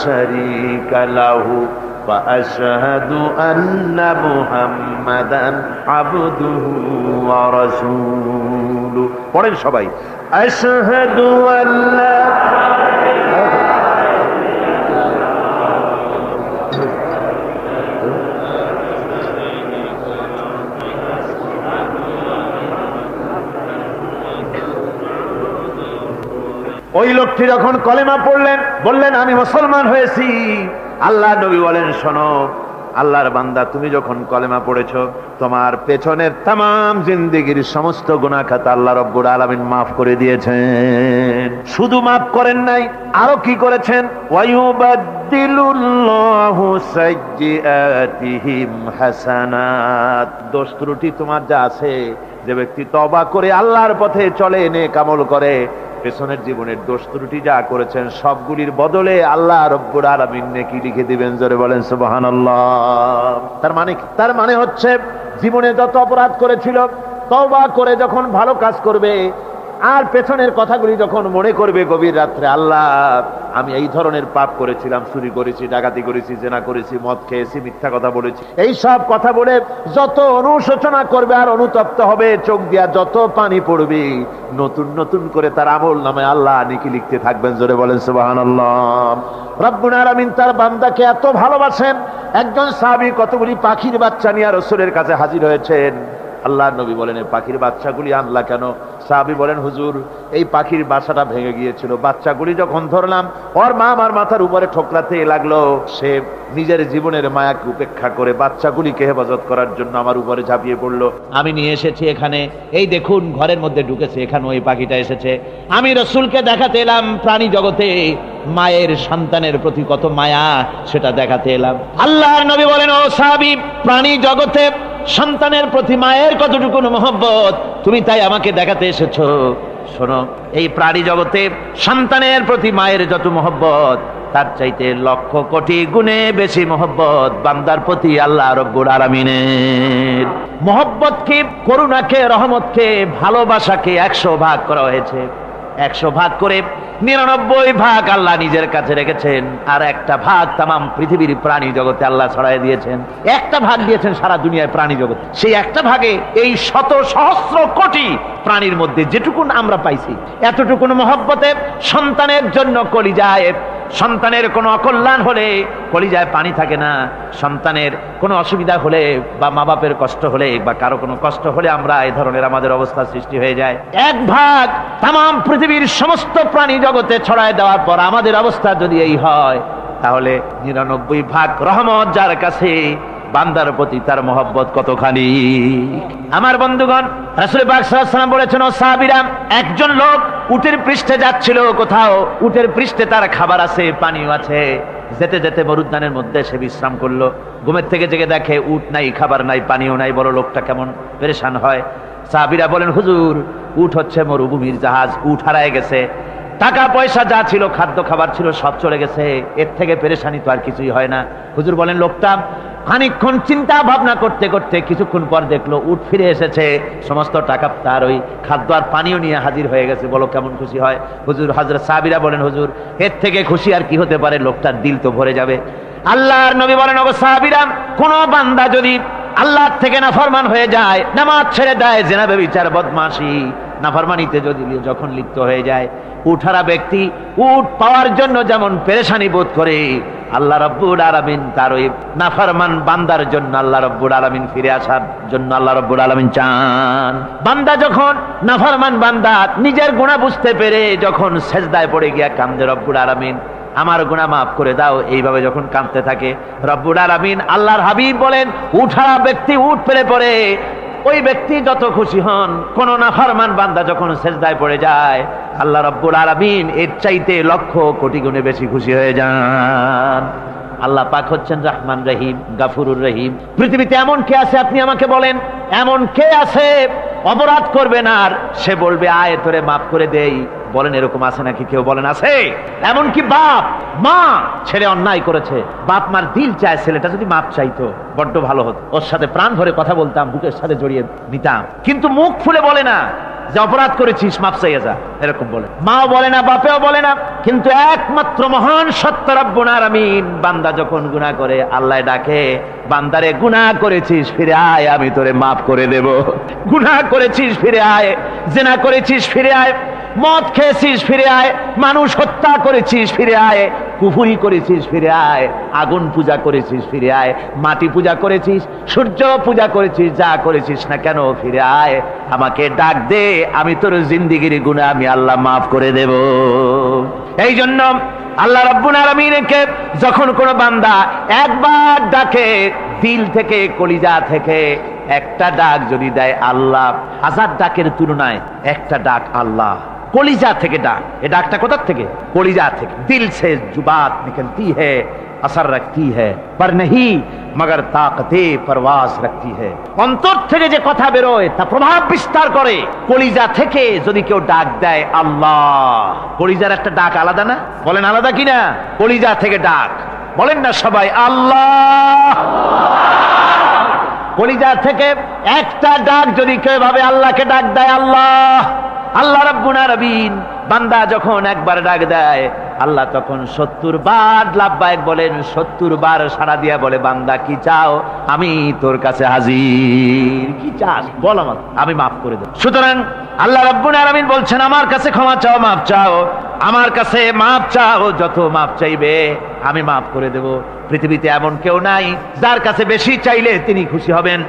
শারীকা লাহু ওয়া আশহাদু আন্না মুহাম্মাদান আবদুহু ওয়া রাসূলুহু। পড়েন সবাই, আশহাদু আল্লা ওই লোকটি যখন কলেমা পড়লেন, বললেন আমি মুসলমান হয়েছি। আল্লাহ নবী বলেন, শোনো আল্লাহর বান্দা, তুমি যখন কলেমা পড়েছো তোমার পেছনের তামাম জিন্দেগির সমস্ত গুনাহ খাতা আল্লাহ রাব্বুল আলামিন মাফ করে দিয়েছেন। শুধু মাফ করেন নাই, আরো কি করেছেন? ওয়ায়ুবাদদিলুল্লাহু সাইয়্যাতিহিম হাসানাত। দোষ ত্রুটি তোমার যা আছে, যে ব্যক্তি তওবা করে আল্লাহর পথে চলে, নেক আমল করে, পেছনের জীবনের দোষ ত্রুটি যা করেছেন সবগুলির বদলে আল্লাহ রব্বুল আলামিন নেকি লিখে দিবেন। জোরে বলেন সুবহানাল্লাহ। তার মানে হচ্ছে জীবনে যত অপরাধ করেছিল তওবা করে যখন ভালো কাজ করবে আর পেছনের কথাগুলি যখন মনে করবে গভীর রাত্রে, আল্লাহ আমি এই ধরনের পাপ করেছিলাম, চুরি করেছি, ডাকাতি করেছি, জেনা করেছি, মদ খেয়েছি, মিথ্যা কথা বলেছি, এই সব কথা বলে যত অনুশোচনা করবে আর অনুতপ্ত হবে, চোখ দিয়া যত পানি পড়বে, নতুন নতুন করে তার আমল নামে আল্লাহ নেকি লিখতে থাকবেন। জোরে বলেন সুবহানাল্লাহ। রব্বুল আলামিন তার বান্দাকে এত ভালোবাসেন। একজন সাহাবী কতগুলি পাখির বাচ্চা নিয়ে রাসূলের কাছে হাজির হয়েছেন। আল্লাহর নবী বলেন, এই পাখির বাচ্চাগুলি আনলা কেন? সাহাবী বলেন, হুজুর এই পাখির বাসাটা ভেঙে গিয়েছিল, বাচ্চাগুলি যখন ধরলাম ওর মা আমার মাথার উপরে ঠোকরাতে লাগলো, সে নিজের জীবনের মায়াকে উপেক্ষা করে বাচ্চাগুলিকে হেফাজত করার জন্য আমার উপরে ঝাঁপিয়ে পড়লো। আমি নিয়ে এসেছি এখানে, এই দেখুন ঘরের মধ্যে ঢুকেছে, এখানে ওই পাখিটা এসেছে। আমি রাসূলকে দেখাতে এলাম প্রাণী জগতে মায়ের সন্তানের প্রতি কত মায়া, সেটা দেখাতে এলাম। আল্লাহর নবী বলেন, ও সাহাবী, প্রাণী জগতে সন্তানের প্রতি মায়ের কতটুকু মহব্বত তুমি তাই আমাকে দেখাতে এসেছো। শোনো, এই প্রাণী জগতে সন্তানের প্রতি মায়ের যত মহব্বত তার চাইতে লক্ষ কোটি গুণে বেশি মহব্বত বান্দার প্রতি আল্লাহ রব্বুল আলামিনের। মহব্বতকে, করুণাকে, রহমতকে, ভালোবাসাকে 100 ভাগ করা হয়েছে। 100 ভাগ করে 99 ভাগ আল্লাহ নিজের কাছে রেখেছেন, আর একটা ভাগ তামাম পৃথিবীর প্রাণী জগতে আল্লাহ ছড়াই দিয়েছেন। একটা ভাগ দিয়েছেন সারা দুনিয়ায় প্রাণী জগৎ। সেই একটা ভাগে এই শত সহস্র কোটি প্রাণীর মধ্যে যেটুকুন আমরা পাইছি, এতটুকুন মহব্বতে সন্তানের জন্য কলিজায়, সন্তানের কোনো অকল্যাণ হলে কলিজায় পানি থাকে না। সন্তানের কোনো অসুবিধা হলে বা মা বাপের কষ্ট হলে বা কারো কোনো কষ্ট হলে আমরা এই ধরনের আমাদের অবস্থা সৃষ্টি হয়ে যায়। 1 ভাগ তামাম পৃথিবীর সমস্ত প্রাণী জগতে ছড়ায় দেওয়ার পর আমাদের অবস্থা যদি এই হয়, তাহলে 99 ভাগ রহমত যার কাছে, বান্দার প্রতি তার মহব্বত কতখানি। আমার বন্ধুগণ, রাসূল পাক সাল্লাল্লাহু আলাইহি ওয়াসাল্লাম বলেছেন, ও সাহাবীরা, একজন লোক উটের পৃষ্ঠে যাচ্ছিল কোথাও, উটের পৃষ্ঠে তার খাবার আছে, পানিও আছে। যেতে যেতে মরুদ্যানের মধ্যে সে বিশ্রাম করলো। ঘুমের থেকে জেগে দেখে উট নাই, খাবার নাই, পানিও নাই। বড় লোকটা কেমন পেরেশান হয়। সাহাবীরা বলেন, হুজুর, উট হচ্ছে মরুভূমির জাহাজ, উট হারায় গেছে, টাকা পয়সা যা ছিল, খাদ্য খাবার ছিল, সব চলে গেছে, এর থেকে পেরেশানি তো আর কিছুই হয় না। হুজুর বলেন, লোকটা খানিকক্ষণ চিন্তা ভাবনা করতে করতে কিছুক্ষণ পর দেখলো উট ফিরে এসেছে, সমস্ত টাকা তার ওই খাদ্য আর পানিও নিয়ে হাজির হয়ে গেছে। বলো কেমন খুশি হয়। হুজুর, হযরত সাহাবীরা বলেন, হুজুর, এর থেকে খুশি আর কি হতে পারে, লোকটার দিল তো ভরে যাবে। আল্লাহর নবী বলেন, ওগো সাহাবীরা, কোন বান্দা যদি আল্লাহর থেকে নাফরমান হয়ে যায়, নামাজ ছেড়ে দেয়, জিনা ব্যভিচার বদমাশি নাফরমানিতে যদি যখন লিপ্ত হয়ে যায়, উঠারা ব্যক্তি উট পাওয়ার জন্য যেমন পেরেশানি বোধ করে, আল্লাহ রাব্বুল আলামিন তার ওই নাফরমান বান্দার জন্য, আল্লাহ রাব্বুল আলামিন ফিরে আসার জন্য আল্লাহ রাব্বুল আলামিন চান। বান্দা যখন, নাফরমান বান্দা নিজের গুনাহ বুঝতে পেরে যখন সেজদায় পড়ে গিয়া কান্দে, রব্বুল আলামিন আমার গুনাহ মাফ করে দাও, এইভাবে যখন কাঁদতে থাকে, রব্বুল আলামিন, আল্লাহর হাবিব বলেন, উঠারা ব্যক্তি উঠ ফেলে পড়ে, ওই ব্যক্তি যত খুশি হন। কোন নাফরমান বান্দা যখন সেজদায় পড়ে যায়, আল্লাহ রাব্বুল আলামিন এর চাইতে লক্ষ কোটি গুণে বেশি খুশি হয়ে যান। আল্লাহ পাক হচ্ছেন রহমান রহিম, গাফুরুর রহিম। পৃথিবীতে এমন কে আছে, আপনি আমাকে বলেন, এমন কে আছে অপরাধ করবে না আর সে বলবে আয় তোরে মাফ করে দেই? বলেন, এরকম আছে নাকি? কেউ বলেন আছে? এমনকি বাপ মা, ছেলে অন্যায় করেছে, বাপ মার দিল চায় ছেলেটা যদি মাপ চাইতো বড্ড ভালো হতো, ওর সাথে প্রাণ ভরে কথা বলতাম, বুকের সাথে জড়িয়ে নিতাম, কিন্তু মুখ খুলে বলে না যে অপরাধ করেছিস, মাপ চাইয়ে যা, এরকম বলে। মাও বলে না, বাপেও বলে না, কিন্তু একমাত্র মহান সত্য রব্বুল আলামিন বান্দা যখন গুনাহ করে, আল্লাহ ডাকে, বান্দারে গুনাহ করেছিস ফিরে আয়, আমি তোরে মাফ করে দেব। গুনাহ করেছিস ফিরে আয়, জিনা করেছিস ফিরে আয়, মদ খেয়েছিস ফিরে আয়, মানুষ হত্যা করেছিস ফিরে আয়, কুফরি করেছিস ফিরে আয়, আগুন পূজা করেছিস ফিরে আয়, মাটি পূজা করেছিস, সূর্য পূজা করেছিস, যা করেছিস না কেন ফিরে আয়, আমাকে ডাক দে, আমি তোর জিন্দেগির গুনাহ আমি আল্লাহ মাফ করে দেব। এই জন্য আল্লাহ রাব্বুল আলামিনকে যখন কোন বান্দা একবার ডাকে, দিল থেকে, কলিজা থেকে একটা ডাক যদি দেয়, আল্লাহ 1000 ডাকের তুলনায় একটা ডাক আল্লাহ কলিজা থেকে ডাক। এই ডাকটা কোথা থেকে? কলিজা থেকে। দিল সে जुबात निकलती है, असर रखती है, पर नहीं मगर ताकते परवाज रखती है। অন্তর থেকে যে কথা বেরোয় তা প্রভাব বিস্তার করে। কলিজা থেকে যদি কেউ ডাক দেয় আল্লাহ, কলিজার একটা ডাক আলাদা না? বলেন আলাদা কিনা? কলিজা থেকে ডাক, বলেন না সবাই আল্লাহ। কলিজা থেকে একটা ডাক যদি কেউ ভাবে আল্লাহকে ডাক দেয় আল্লাহ, আল্লাহ রাব্বুল আলামিন বান্দা যখন একবার ডাক দেয়, আল্লাহ তখন 70 বার লাব্বাইক বলেন, 70 বার সাড়া দিয়া বলে, বান্দা কি চাও, আমি তোর কাছে হাজির। কি চাস বল, আমি মাফ করে দেব। সুতরাং আল্লাহ রাব্বুল আলামিন বলছেন, আমার কাছে ক্ষমা চাও, মাফ চাও, আমার কাছে মাফ চাও, যত মাফ চাইবে আমি মাফ করে দেব। পৃথিবীতে এমন কেউ নাই যার কাছে বেশি চাইলে তিনি খুশি হবেন।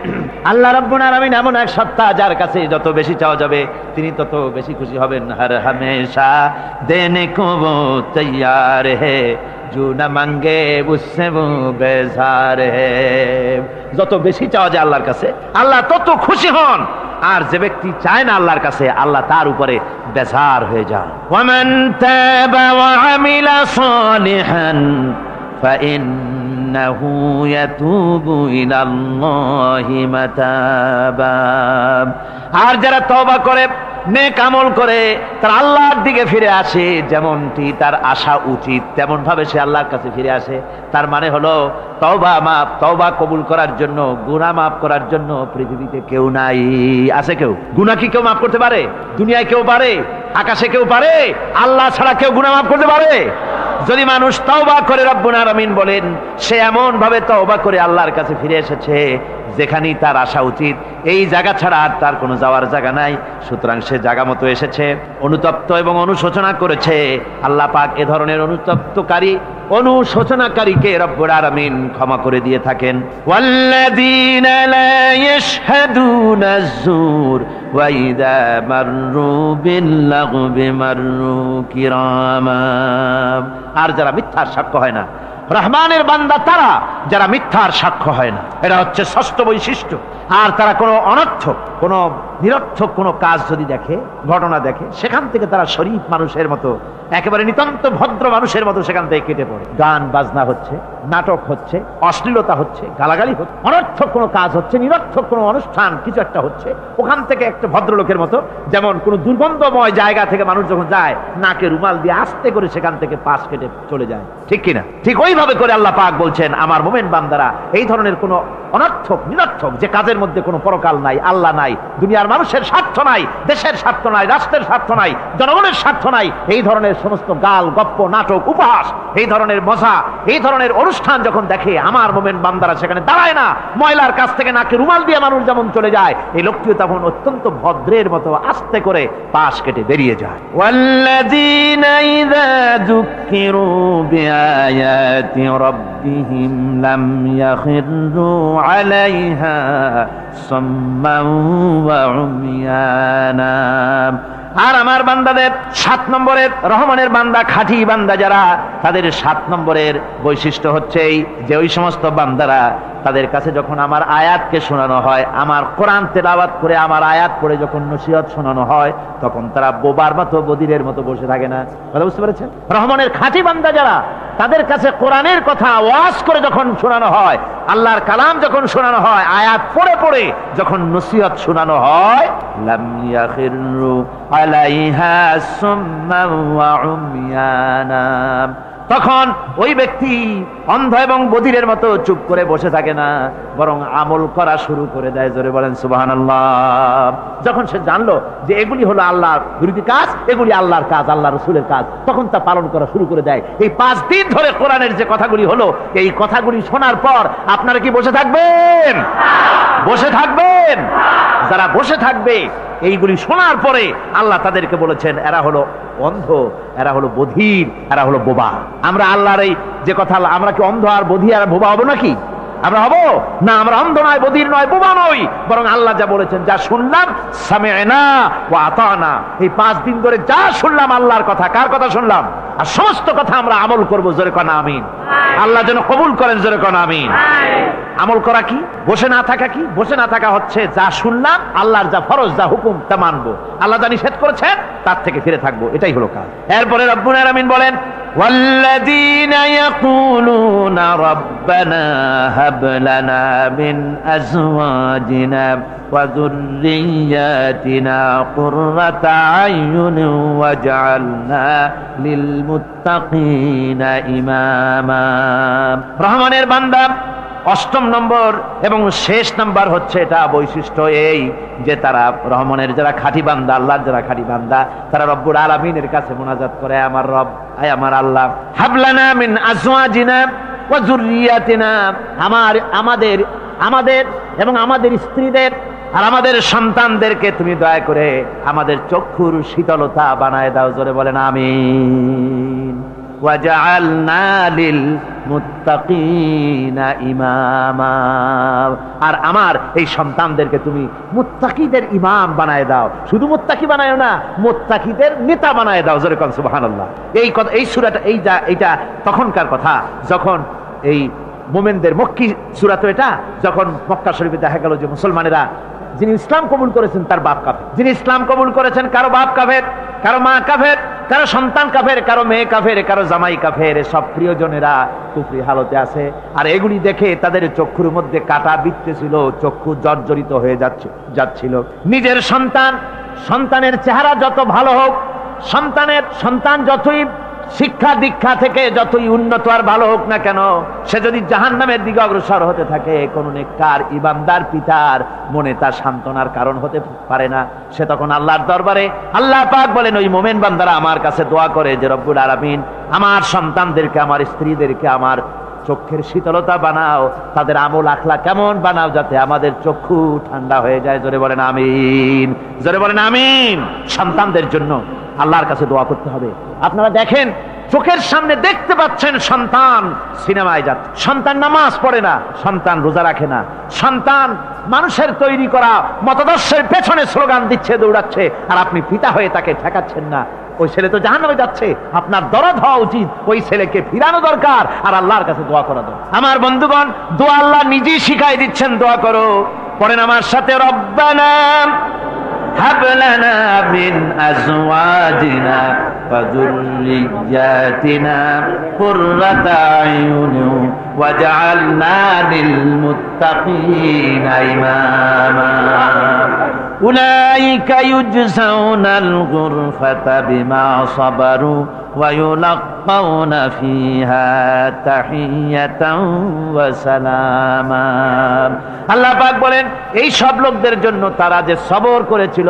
আল্লাহ রাব্বুল আলামিন এমন এক সত্তা, যার কাছে যত বেশি চাওয়া যাবে তিনি তত বেশি খুশি হবেন। হর হমেশা দেনে কো वो तैयार है, जो न मांगे उससे वो बेजार है। যত বেশি চাওয়া যায় আল্লাহর কাছে, আল্লাহ তত খুশি হন। আর যে ব্যক্তি চায় না আল্লাহর কাছে, আল্লাহ তার উপরে বেজার হয়ে যান। ওয়ামান তাবা ওয়া আমিলা সালিহান فإن ইন্নাহু ইয়াতুবু ইলাল্লাহি মাতাবা। আর যারা তওবা করে, নেক আমল করে, তার আল্লাহর দিকে ফিরে আসে, যেমনটি তার আশা উচিত তেমন ভাবে সে আল্লাহর কাছে ফিরে আসে। তার মানে হলো তওবা কবুল করার জন্য, গুনাহ মাফ করার জন্য পৃথিবীতে কেউ নাই। আছে কেউ? গুনাহ কি কেউ মাফ করতে পারে? দুনিয়ায় কেউ পারে? আকাশে কেউ পারে? আল্লাহ ছাড়া কেউ গুনাহ মাফ করতে পারে? যদি মানুষ তওবা করে, রব্বুল আলামিন বলেন সে এমন ভাবে তওবা করে আল্লাহর কাছে ফিরে এসেছে যেখানেই তার আসা উচিত, এই জায়গা ছাড়া আর তার কোনো যাওয়ার জায়গা নাই। সুতরাং সে জায়গা মতো এসেছে, অনুতপ্ত এবং অনুশোচনা করেছে। আল্লাহ পাক এ ধরনের অনুশোচনাকারীকে রব্বুল আলামিন ক্ষমা করে দিয়ে থাকেন। ওয়াল্লাযীনা লা ইয়াশহাদুনা আয-যুর ওয়া ইযা মাররু বিল-লাগবি মাররু কিরামা। আর যারা মিথ্যার সাক্ষ্য হয় না, রহমানের বান্দা তারা যারা মিথ্যার সাক্ষ্য হয় না, এটা হচ্ছে ষষ্ঠ বৈশিষ্ট্য। আর তারা কোনো অনর্থক, কোনো নিরর্থক কোনো কাজ যদি দেখে, ঘটনা দেখে, সেখান থেকে তারা শরীফ মানুষের মতো, একেবারে নিতান্ত ভদ্র মানুষের মতো সেখান থেকে কেটে পড়ে। গান বাজনা হচ্ছে, নাটক হচ্ছে, অশ্লীলতা হচ্ছে, গালাগালি হচ্ছে, অনর্থক কোনো কাজ হচ্ছে, নিরর্থক কোনো অনুষ্ঠান কিছু একটা হচ্ছে, ওখান থেকে একটা ভদ্রলোকের মতো, যেমন কোনো দুর্গন্ধময় জায়গা থেকে মানুষ যখন যায় নাকে রুমাল দিয়ে আস্তে করে সেখান থেকে পাশ কেটে চলে যায়, ঠিক কিনা? ঠিক ওইভাবে করে আল্লাহ পাক বলছেন আমার মুমিন বান্দারা এই ধরনের কোনো অনর্থক, নিরর্থক যে কাজের মধ্যে কোনো পরকাল নাই, আল্লাহ নাই, দুনিয়ার মানুষের স্বার্থ নাই, দেশের স্বার্থ নাই, রাষ্ট্রের স্বার্থ নাই, জনগণের স্বার্থ নাই, এই ধরনের সমস্ত গাল গপ্প, নাটক, উপহাস, এই ধরনের মজা, এই ধরনের অনুষ্ঠান যখন দেখে আমার মুমিন বান্দারা সেখানে দাঁড়ায় না। ময়লার কাছ থেকে নাকে রুমাল দিয়ে মানুষ যেমন চলে যায়, এই লোকটিও তখন অত্যন্ত ভদ্রের মতো আস্তে করে পাশ কেটে বেরিয়ে যায়। ওয়াল্লাযীনা ইযা যুক্কিরু বিআয়াতি রাব্বিহিম লাম ইয়াখিরু আলাইহা সাম্মান ওয়া উমিয়ানা। আর আমার বান্দাদের 7 নম্বরের, রহমানের বান্দা, খাঁটি বান্দা যারা, তাদের 7 নম্বরের বৈশিষ্ট্য হচ্ছে এই যে ওই সমস্ত বান্দারা তাদের কাছে যখন আমার আয়াতকে শোনানো হয়, আমার কোরআন তেলাওয়াত করে আমার আয়াত পড়ে যখন নসিহত শোনানো হয়, তখন তারা বোবার মতো, বধিরের মতো বসে থাকে না। কথা বুঝতে পেরেছেন? রহমানের খাঁটি বান্দা যারা, তাদের কাছে কোরআনের কথা ওয়াজ করে যখন শোনানো হয়, আল্লাহর কালাম যখন শোনানো হয়, আয়াত পড়ে পড়ে যখন নসিহত শোনানো হয়, লাম ইয়াখিরু আলাইহা সুম্মান ওয়া উমিয়ানা, তখন ওই ব্যক্তি অন্ধ এবং বধিরের মতো চুপ করে বসে থাকে না, বরং আমল করা শুরু করে দেয়। জোরে বলেন সুবহানাল্লাহ। যখন সে জানলো যে এগুলি হলো আল্লাহর বিরোধী কাজ, এগুলি আল্লাহর কাজ, আল্লাহ রসুলের কাজ, তখন তা পালন করা শুরু করে দেয়। এই 5 দিন ধরে কোরআনের যে কথাগুলি হলো, এই কথাগুলি শোনার পর আপনারা কি বসে থাকবেন? বসে থাকবেন? যারা বসে থাকবে এইগুলি শোনার পরে, আল্লাহ তাদেরকে বলেছেন এরা হলো অন্ধ, এরা হলো বধির, এরা হলো বোবা। আমরা আল্লাহর এই যে কথা, আমরা কি অন্ধ আর বধির আর বোবা হবো নাকি? আমরা হবো না। আমরা অন্ধ নয়, বধির নয়, বোবা নই, বরং আল্লাহ যা বলেছেন, যা শুনলাম সামি'না ওয়া আতা'না, এই 5 দিন ধরে যা শুনলাম আল্লাহর কথা, কার কথা শুনলাম? আর সমস্ত কথা আমরা আমল করবো। জোরে কোন আমিন। আল্লাহ যেন কবুল করেন। জোরে কোন আমিন। আমল করা কি? বসে না থাকা কি? বসে না থাকা হচ্ছে যা শুনলাম, আল্লাহর যা ফরজ, যা হুকুম, তা মানবো। আল্লাহ যা নিষেধ করেছেন তার থেকে ফিরে থাকবো, এটাই হলো কাজ। এরপরে রব্বুল আলামিন বলেন والذين يقولون ربنا هب لنا من أزواجنا وذرياتنا قرة أعين واجعلنا للمتقين إماما। রহমানের বান্দা 8ম নম্বর এবং শেষ নাম্বার হচ্ছে এটা বৈশিষ্ট্য এই যে তারা রহমানের যারা খাঁটি বান্দা, আল্লাহর যারা খাঁটি বান্দা, তারা রব্বুল আলামিনের কাছে মুনাজাত করে, আমার রব, আয় আমার আল্লাহ, হাবলানা মিন আজওয়াজিনা ওয়া যুররিয়াতিনা, আমাদের এবং আমাদের স্ত্রীদের আর আমাদের সন্তানদেরকে তুমি দয়া করে আমাদের চক্ষুর শীতলতা বানায় দাও। জোরে বলেন আমিন। ওয়াজআলনা লিল মুত্তাকিনা ইমামা, আর আমার এই সন্তানদেরকে তুমি মুত্তাকিদের ইমাম বানায় দাও। শুধু মুত্তাকি বানায়ও না, মুত্তাকিদের নেতা বানায় দাও। জোরে কোন সুবহানাল্লাহ। এই কথা, এই সূরাটা, এইটা তখনকার কথা যখন এই মুমিনদের মক্কি সূরা, তো এটা যখন মক্কা শরীফে দেখা গেল যে মুসলমানেরা, যিনি ইসলাম কবুল করেছেন তার বাপ কাফের, যিনি ইসলাম কবুল করেছেন কারো বাপ কাফের, কারো মা কাফের, কারো সন্তান কাফের, কারো মেয়ে কাফের, কারো জামাই কাফের, সব প্রিয়জনেরা কুফরি হালতে আছে। আর এগুলি দেখে তাদের চক্ষুর মধ্যে কাটা বিঁধতেছিল, চক্ষু জর্জরিত হয়ে যাচ্ছিল। নিজের সন্তানের চেহারা যত ভালো হোক, সন্তান যতই শিক্ষা দীক্ষা থেকে যতই উন্নত আর ভালো হোক না কেন, সে যদি জাহান্নামের দিকে অগ্রসর হতে থাকে, কোন নেককার ইমানদার পিতার মনে তার সান্ত্বনার কারণ হতে পারে না। সে তখন আল্লাহর দরবারে, আল্লাহ পাক বলেন ওই মোমেন বান্দারা আমার কাছে দোয়া করে যে রব্বুল আলামিন আমার সন্তানদেরকে, আমার স্ত্রীদেরকে আমার চোখের শীতলতা বানাও, তাদের আমল আখলা কেমন বানাও, যাতে আমাদের চক্ষু ঠান্ডা হয়ে যায়। জোরে বলেন আমিন, জোরে বলেন আমিন। সন্তানদের জন্য আল্লাহর কাছে দোয়া করতে হবে। আপনারা দেখেন, চোখের সামনে দেখতে পাচ্ছেন সন্তান সিনেমায় যাচ্ছে, সন্তান নামাজ পড়ে না, সন্তান রোজা রাখে না, সন্তান মানুষের তৈরি করা মতাদর্শের পেছনে স্লোগান দিচ্ছে, দৌড়াচ্ছে, আর আপনি পিতা হয়ে তাকে ঠেকাচ্ছেন না। ওই ছেলে তো জাহান্নামে যাচ্ছে, আপনার দরদ হওয়া উচিত, ওই ছেলেকে ফিরানো দরকার, আর আল্লাহর কাছে দোয়া করা দরকার। আমার বন্ধুগণ, দোয়া আল্লাহ নিজেই শিখাই দিচ্ছেন, দোয়া করো। পড়েন আমার সাথে, রব্বানা হাব লানা মিন আজওয়াজিনা ওয়া যুররিয়াতিনা কুররাতা আয়ুন ওয়াজআলনা লিল মুত্তাকিনা ইমামা উলাইকা ইউজজাউনাল গুরফাতা বিমা সাবারু ওয়া ইউলাক্কাউনা ফিহা তাহিয়াতান ওয়া সালামা। আল্লাহ পাক বলেন, এই সব লোকদের জন্য তারা যে সবর করেছিল,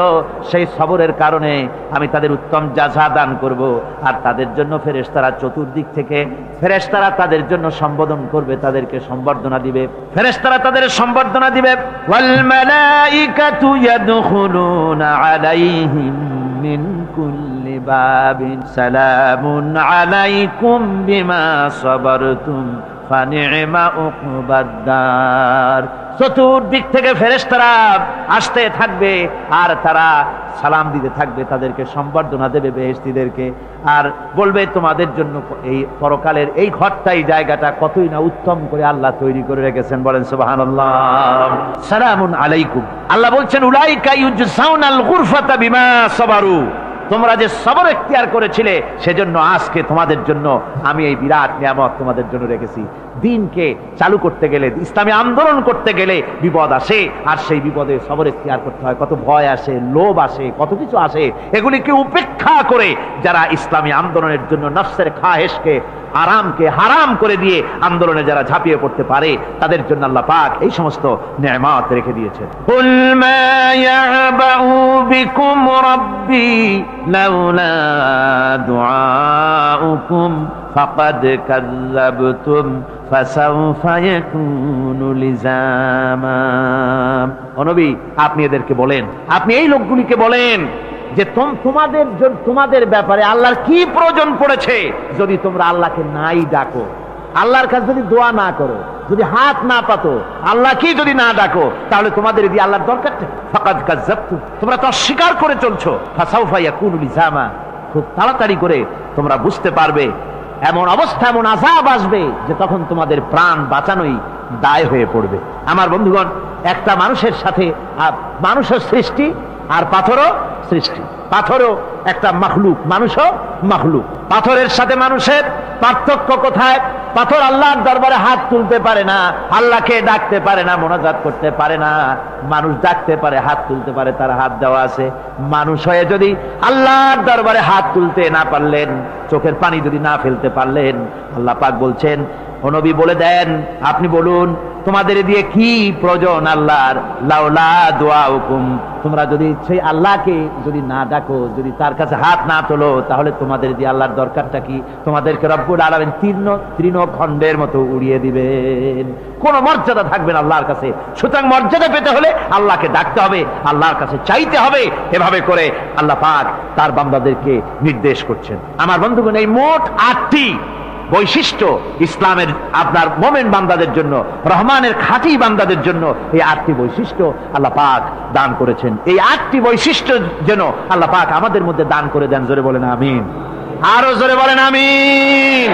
সেই সবরের কারণে আমি তাদের উত্তম জাযা দান করব। আর তাদের জন্য ফেরেশতারা চতুর্দিক থেকে ফেরেশতারা তাদের জন্য সম্বোধন করবে, তাদেরকে সম্বর্ধনা দিবে, ফেরেশতারা তাদের সম্বর্ধনা দিবে। ওয়াল মালাইকাতু ইয়াদখুলুনা আলাইহিম মিন কুল্লি বাবিন সালামুন আলাইকুম বিমা সাবারতুম ফানি'মা উকবাদ-দার। চতুর্দিক থেকে ফেরেশতারা আসতে থাকবে, আর তারা সালাম দিতে থাকবে, তাদেরকে সম্বর্ধনা দেবে বেহেশতীদেরকে, আর বলবে তোমাদের জন্য এই পরকালের এই ঘরটাই, জায়গাটা কতই না উত্তম করে আল্লাহ তৈরি করে রেখেছেন। বলেন সুবহানাল্লাহ। সালামুন আলাইকুম। আল্লাহ বলছেন, উলাইকা ইউজজাউনাল গুরফাতা বিমা সাবারু। তোমরা যে সবর এখতিয়ার করেছিলে, সেজন্য আজকে তোমাদের জন্য আমি এই বিরাট নিয়ামত তোমাদের জন্য রেখেছি। দিনকে চালু করতে গেলে, ইসলামী আন্দোলন করতে গেলে বিপদ আসে, আর সেই বিপদে সবর এখতিয়ার করতে হয়। কত ভয় আসে, লোভ আসে, কত কিছু আসে। এগুলিকে উপেক্ষা করে যারা ইসলামী আন্দোলনের জন্য নফসের খাহেশকে, আরামকে হারাম করে দিয়ে আন্দোলনে যারা ঝাঁপিয়ে পড়তে পারে, তাদের জন্য আল্লাহ পাক এই সমস্ত নিয়ামত রেখে দিয়েছেন। কুল মা ইয়াবাউ বিকুম রাব্বি লাউলা দুআউকুম ফাকাদ কাযযাবতুম ফাসাউফা ইয়াকুনু লিজামা। ও নবী, আপনি এদেরকে বলেন, আপনি এই লোকগুলিকে বলেন যে তোমাদের ব্যাপারে আল্লাহর কি প্রয়োজন পড়েছে যদি তোমরা আল্লাহকে নাই ডাকো, আল্লাহর কাছে যদি দোয়া না করো, যদি হাত না পাতো, আল্লাহ কি যদি না ডাকো, তাহলে তোমাদের দিয়ে আল্লাহর দরকার নেই। ফাকাদ কাযযাবতুম, তোমরা তো অস্বীকার করে চলছো। ফাসাউফা ইয়াকুনু লিজামা, খুব তাড়াতাড়ি করে তোমরা বুঝতে পারবে, এমন অবস্থা, এমন আযাব আসবে যে তখন তোমাদের প্রাণ বাঁচানোই দায় হয়ে পড়বে। আমার বন্ধুগণ, একটা মানুষের সাথে মানুষের সৃষ্টি, আর পাথরও সৃষ্টি। পাথরও একটা মাখলুক, মানুষও মাখলুক। পাথরের সাথে মানুষের পার্থক্য কোথায়? পাথর আল্লাহর দরবারে হাত তুলতে পারে না, আল্লাহকে ডাকতে পারে না, মোনাজাত করতে পারে না। মানুষ ডাকতে পারে, হাত তুলতে পারে, তার হাত দেওয়া আছে। মানুষ হয়ে যদি আল্লাহর দরবারে হাত তুলতে না পারলেন, চোখের পানি যদি না ফেলতে পারলেন, আল্লাহ পাক বলছেন, ও নবী বলে দেন, আপনি বলুন তোমাদের দিয়ে কি প্রয়োজন আল্লাহর। লাউলা দুআউকুম, তোমরা যদি সেই আল্লাহকে যদি না ডাকো, যদি তার কাছে হাত না তোলো, তাহলে তোমাদের দিয়ে আল্লাহর দরকারটা কি? তোমাদেরকে রব্বুল আলামিন তৃণখণ্ডের মতো উড়িয়ে দিবেন, কোনো মর্যাদা থাকবে না আল্লাহর কাছে। সুতরাং মর্যাদা পেতে হলে আল্লাহকে ডাকতে হবে, আল্লাহর কাছে চাইতে হবে। এভাবে করে আল্লাহ পাক তার বান্দাদেরকে নির্দেশ করছেন। আমার বন্ধুগণ, এই মোট 8টি বৈশিষ্ট্য ইসলামের আপনার মোমেন বান্দাদের জন্য, রহমানের খাঁটি বান্দাদের জন্য এই 8টি বৈশিষ্ট্য আল্লাহ পাক দান করেছেন। এই 8টি বৈশিষ্ট্য যেন আল্লাহ পাক আমাদের মধ্যে দান করে দেন। জোরে বলেন আমিন, আরো জোরে বলেন আমিন।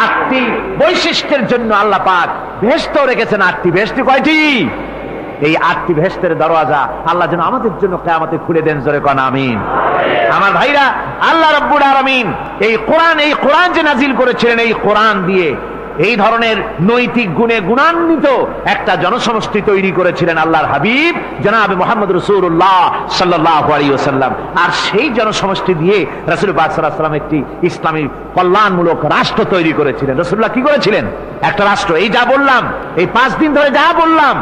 8টি বৈশিষ্ট্যের জন্য আল্লাহ পাক বেহেশত রেখেছেন। 8টি বেহেশত কয়টি? এই 8টি বেহেশতের দরওয়াজা আল্লাহ যেন আমাদের জন্য কিয়ামতে খুলে দেন, জোরে কোন আমিন। আমার ভাইরা, আল্লাহ রাব্বুল আলামিন এই কোরআন যে নাজিল করেছিলেন, এই কোরআন দিয়ে এই ধরনের নৈতিক গুণে গুণান্বিত একটা জনসমষ্টি তৈরি করেছিলেন আল্লাহর হাবিব জনাবে মুহাম্মদ রাসূলুল্লাহ সাল্লাল্লাহু আলাইহি ওয়াসাল্লাম। আর সেই জনসমষ্টি দিয়ে রাসূল পাক সাল্লাল্লাহু আলাইহি ওয়াসাল্লাম একটি ইসলামী কল্যাণমূলক রাষ্ট্র তৈরি করেছিলেন। রাসূলুল্লাহ কি করেছিলেন? একটা রাষ্ট্র, এই যা বললাম, এই 5 দিন ধরে যা বললাম,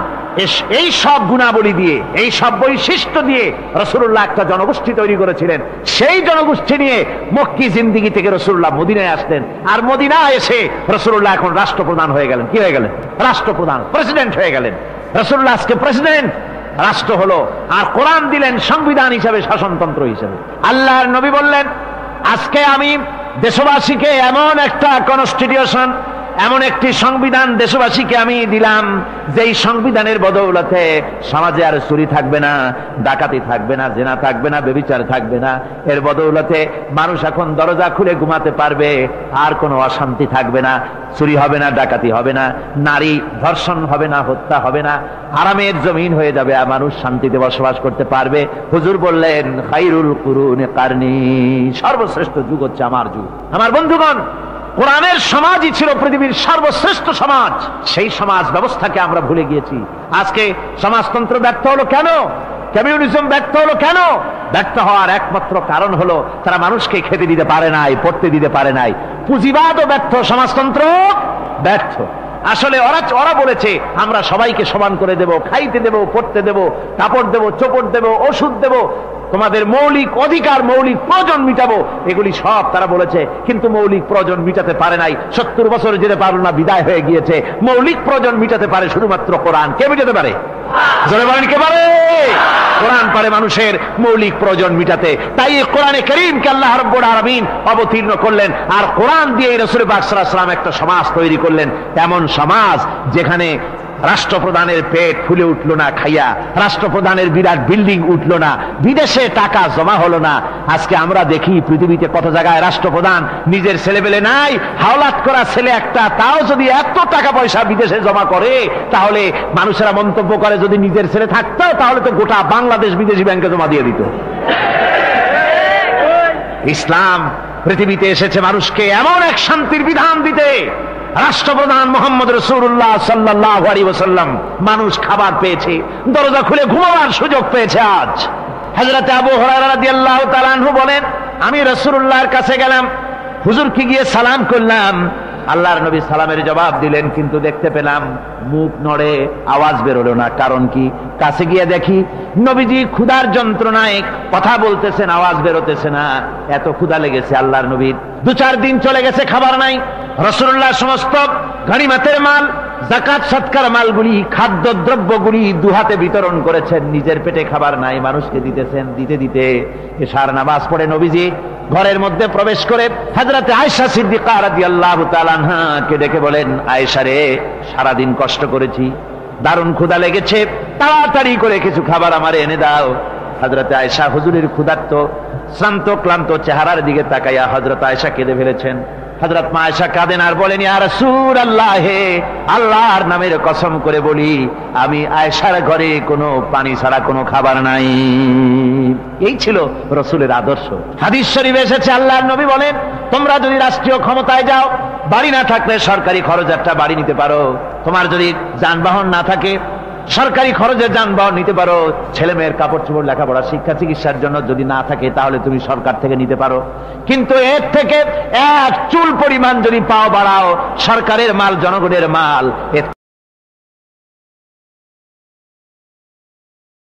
এই সব গুণাবলী দিয়ে, এই সব বৈশিষ্ট্য দিয়ে রাসূলুল্লাহ একটা জনগোষ্ঠী তৈরি করেছিলেন। সেই জনগোষ্ঠী নিয়ে মক্কি জিন্দেগি থেকে রাসূলুল্লাহ মদিনায় আসলেন। আর মদিনায় এসে রাসূলুল্লাহ এখন রাষ্ট্রপ্রধান হয়ে গেলেন। কি হয়ে গেলেন? রাষ্ট্রপ্রধান, প্রেসিডেন্ট হয়ে গেলেন। রাসূলুল্লাহ আজকে প্রেসিডেন্ট, রাষ্ট্র হলো। আর কোরআন দিলেন সংবিধান হিসাবে, শাসনতন্ত্র হিসাবে। আল্লাহর নবী বললেন, আজকে আমি দেশবাসীকে এমন একটা কনস্টিটিউশন, এমন একটি সংবিধান দেশবাসীকে আমি দিলাম, যেই সংবিধানের বদৌলতে সমাজে আর চুরি থাকবে না, ডাকাতি থাকবে না, জেনা থাকবে না, ব্যভিচার থাকবে না। এর বদৌলতে মানুষ এখন দরজা খুলে ঘুমাতে পারবে, আর কোনো অশান্তি থাকবে না, চুরি হবে না, ডাকাতি হবে না, নারী ধর্ষণ হবে না, হত্যা হবে না, আরামের জমিন হয়ে যাবে, আর মানুষ শান্তিতে বসবাস করতে পারবে। হুজুর বললেন, খায়রুল কুরুনি কারনি, সর্বশ্রেষ্ঠ যুগ হচ্ছে আমার যুগ। আমার বন্ধুগণ, কোরআনের সমাজই ছিল পৃথিবীর সর্বশ্রেষ্ঠ সমাজ। সেই সমাজ ব্যবস্থাকে আমরা ভুলে গিয়েছি। আজকে সমাজতন্ত্র ব্যর্থ হলো কেন? কমিউনিজম ব্যর্থ হলো কেন? ব্যর্থ হওয়ার একমাত্র কারণ হলো তারা মানুষকে খেতে দিতে পারে নাই, পড়তে দিতে পারে নাই। পুঁজিবাদও ব্যর্থ, সমাজতন্ত্র ব্যর্থ। আসলে ওরা বলেছে আমরা সবাইকে সমান করে দেব, খাইতে দেব, পড়তে দেব, কাপড় দেব, চোপড় দেব, ওষুধ দেব, তোমাদের মৌলিক অধিকার, মৌলিক প্রয়োজন মিটাবো, এগুলি সব তারা বলেছে। কিন্তু মৌলিক প্রয়োজন মিটাতে পারে নাই। 70 বছর যেতে পারল না, বিদায় হয়ে গিয়েছে। মৌলিক প্রয়োজন মিটাতে পারে শুধুমাত্র কোরআন। কে মিটাতে পারে? জোরে বলেন, কে পারে? কোরআন পারে মানুষের মৌলিক প্রয়োজন মিটাতে। তাই এই কোরআনে কারীমকে আল্লাহ রাব্বুল আলামিন অবতীর্ণ করলেন। আর কোরআন দিয়ে রাসূল পাক সাল্লাল্লাহু আলাইহি ওয়াসাল্লাম একটা সমাজ তৈরি করলেন, এমন সমাজ যেখানে রাষ্ট্রপ্রধানের পেট ফুলে উঠলো না খাইয়া, রাষ্ট্রপ্রধানের বিরাট বিল্ডিং উঠলো না, বিদেশে টাকা জমা হলো না। আজকে আমরা দেখি পৃথিবীতে কত জায়গায় রাষ্ট্রপ্রধান নিজের ছেলেবেলে নাই, হাওলাত করা ছেলে একটা, তাও যদি এত টাকা পয়সা বিদেশে জমা করে, তাহলে মানুষেরা মন্তব্য করে যদি নিজের ছেলে থাকতো তাহলে তো গোটা বাংলাদেশ বিদেশি ব্যাংকে জমা দিয়ে দিত। ইসলাম পৃথিবীতে এসেছে মানুষকে এমন এক শান্তির বিধান দিতে। রাষ্ট্রপ্রধান মুহাম্মদ রাসূলুল্লাহ সাল্লাল্লাহু আলাইহি ওয়াসাল্লাম, মানুষ খাবার পেয়েছে, দরজা খুলে ঘুমাবার সুযোগ পেয়েছে। আজ হযরত আবু হুরায়রা রাদিয়াল্লাহু তাআলা আনহু বলেন, আমি রাসূলুল্লাহর কাছে গেলাম, হুজুরকে গিয়ে সালাম করলাম। আল্লাহর নবী সালামের জবাব দিলেন, কিন্তু দেখতে পেলাম মুখ নড়ে, আওয়াজ বেরোলো না। কারণ কি? কাছে গিয়ে দেখি নবীজি ক্ষুধার যন্ত্রণায় কথা বলতেছেন, আওয়াজ বেরোতেছে না। এত ক্ষুধা লেগেছে আল্লাহর নবীর। 2-4 দিন চলে গেছে, খাবার নাই। রাসূলুল্লাহ সমস্ত গনিমতের মাল, যাকাত সদকার মালগুলি, খাদ্য দ্রব্যগুলি দুহাতে বিতরণ করেছেন। নিজের পেটে খাবার নাই, মানুষকে দিতেছেন। দিতে দিতে এশার নামাজ পড়ে নবীজি ঘরের মধ্যে প্রবেশ করে হযরত আয়েশা সিদ্দিকা রাদিয়াল্লাহু তাআলা আনহাকে ডেকে বলেন, আয়েশা রে, সারাদিন কষ্ট করেছি, দারুণ ক্ষুধা লেগেছে, তাড়াতাড়ি করে কিছু খাবার আমারে এনে দাও। হযরত আয়েশা হুজুরের ক্ষুধার্ত শ্রান্ত ক্লান্ত চেহারার দিকে তাকাইয়া হযরত আয়েশা কেঁদে ফেলেছেন। হযরত মা আয়েশা কাঁদেন আর বলেন, ইয়া রাসূলুল্লাহ, হে আল্লাহর নামের কসম করে বলি, আমি আয়েশার ঘরে কোনো পানি ছাড়া কোনো খাবার নাই। এই ছিল রাসূলের আদর্শ। হাদিস শরীফে এসেছে, আল্লাহর নবী বলেন, তোমরা যদি রাষ্ট্রীয় ক্ষমতায় যাও, বাড়ি না থাকলে সরকারি খরচ একটা বাড়ি নিতে পারো। তোমার যদি যানবাহন না থাকে, সরকারি খরচে যানবাহন নিতে পারো। ছেলে মেয়ের কাপড় চোপড়, লেখাপড়া, শিক্ষা, চিকিৎসার জন্য যদি না থাকে, তাহলে তুমি সরকার থেকে নিতে পারো। কিন্তু এর থেকে 1 চুল পরিমাণ যদি পাও বাড়াও, সরকারের মাল জনগণের মাল,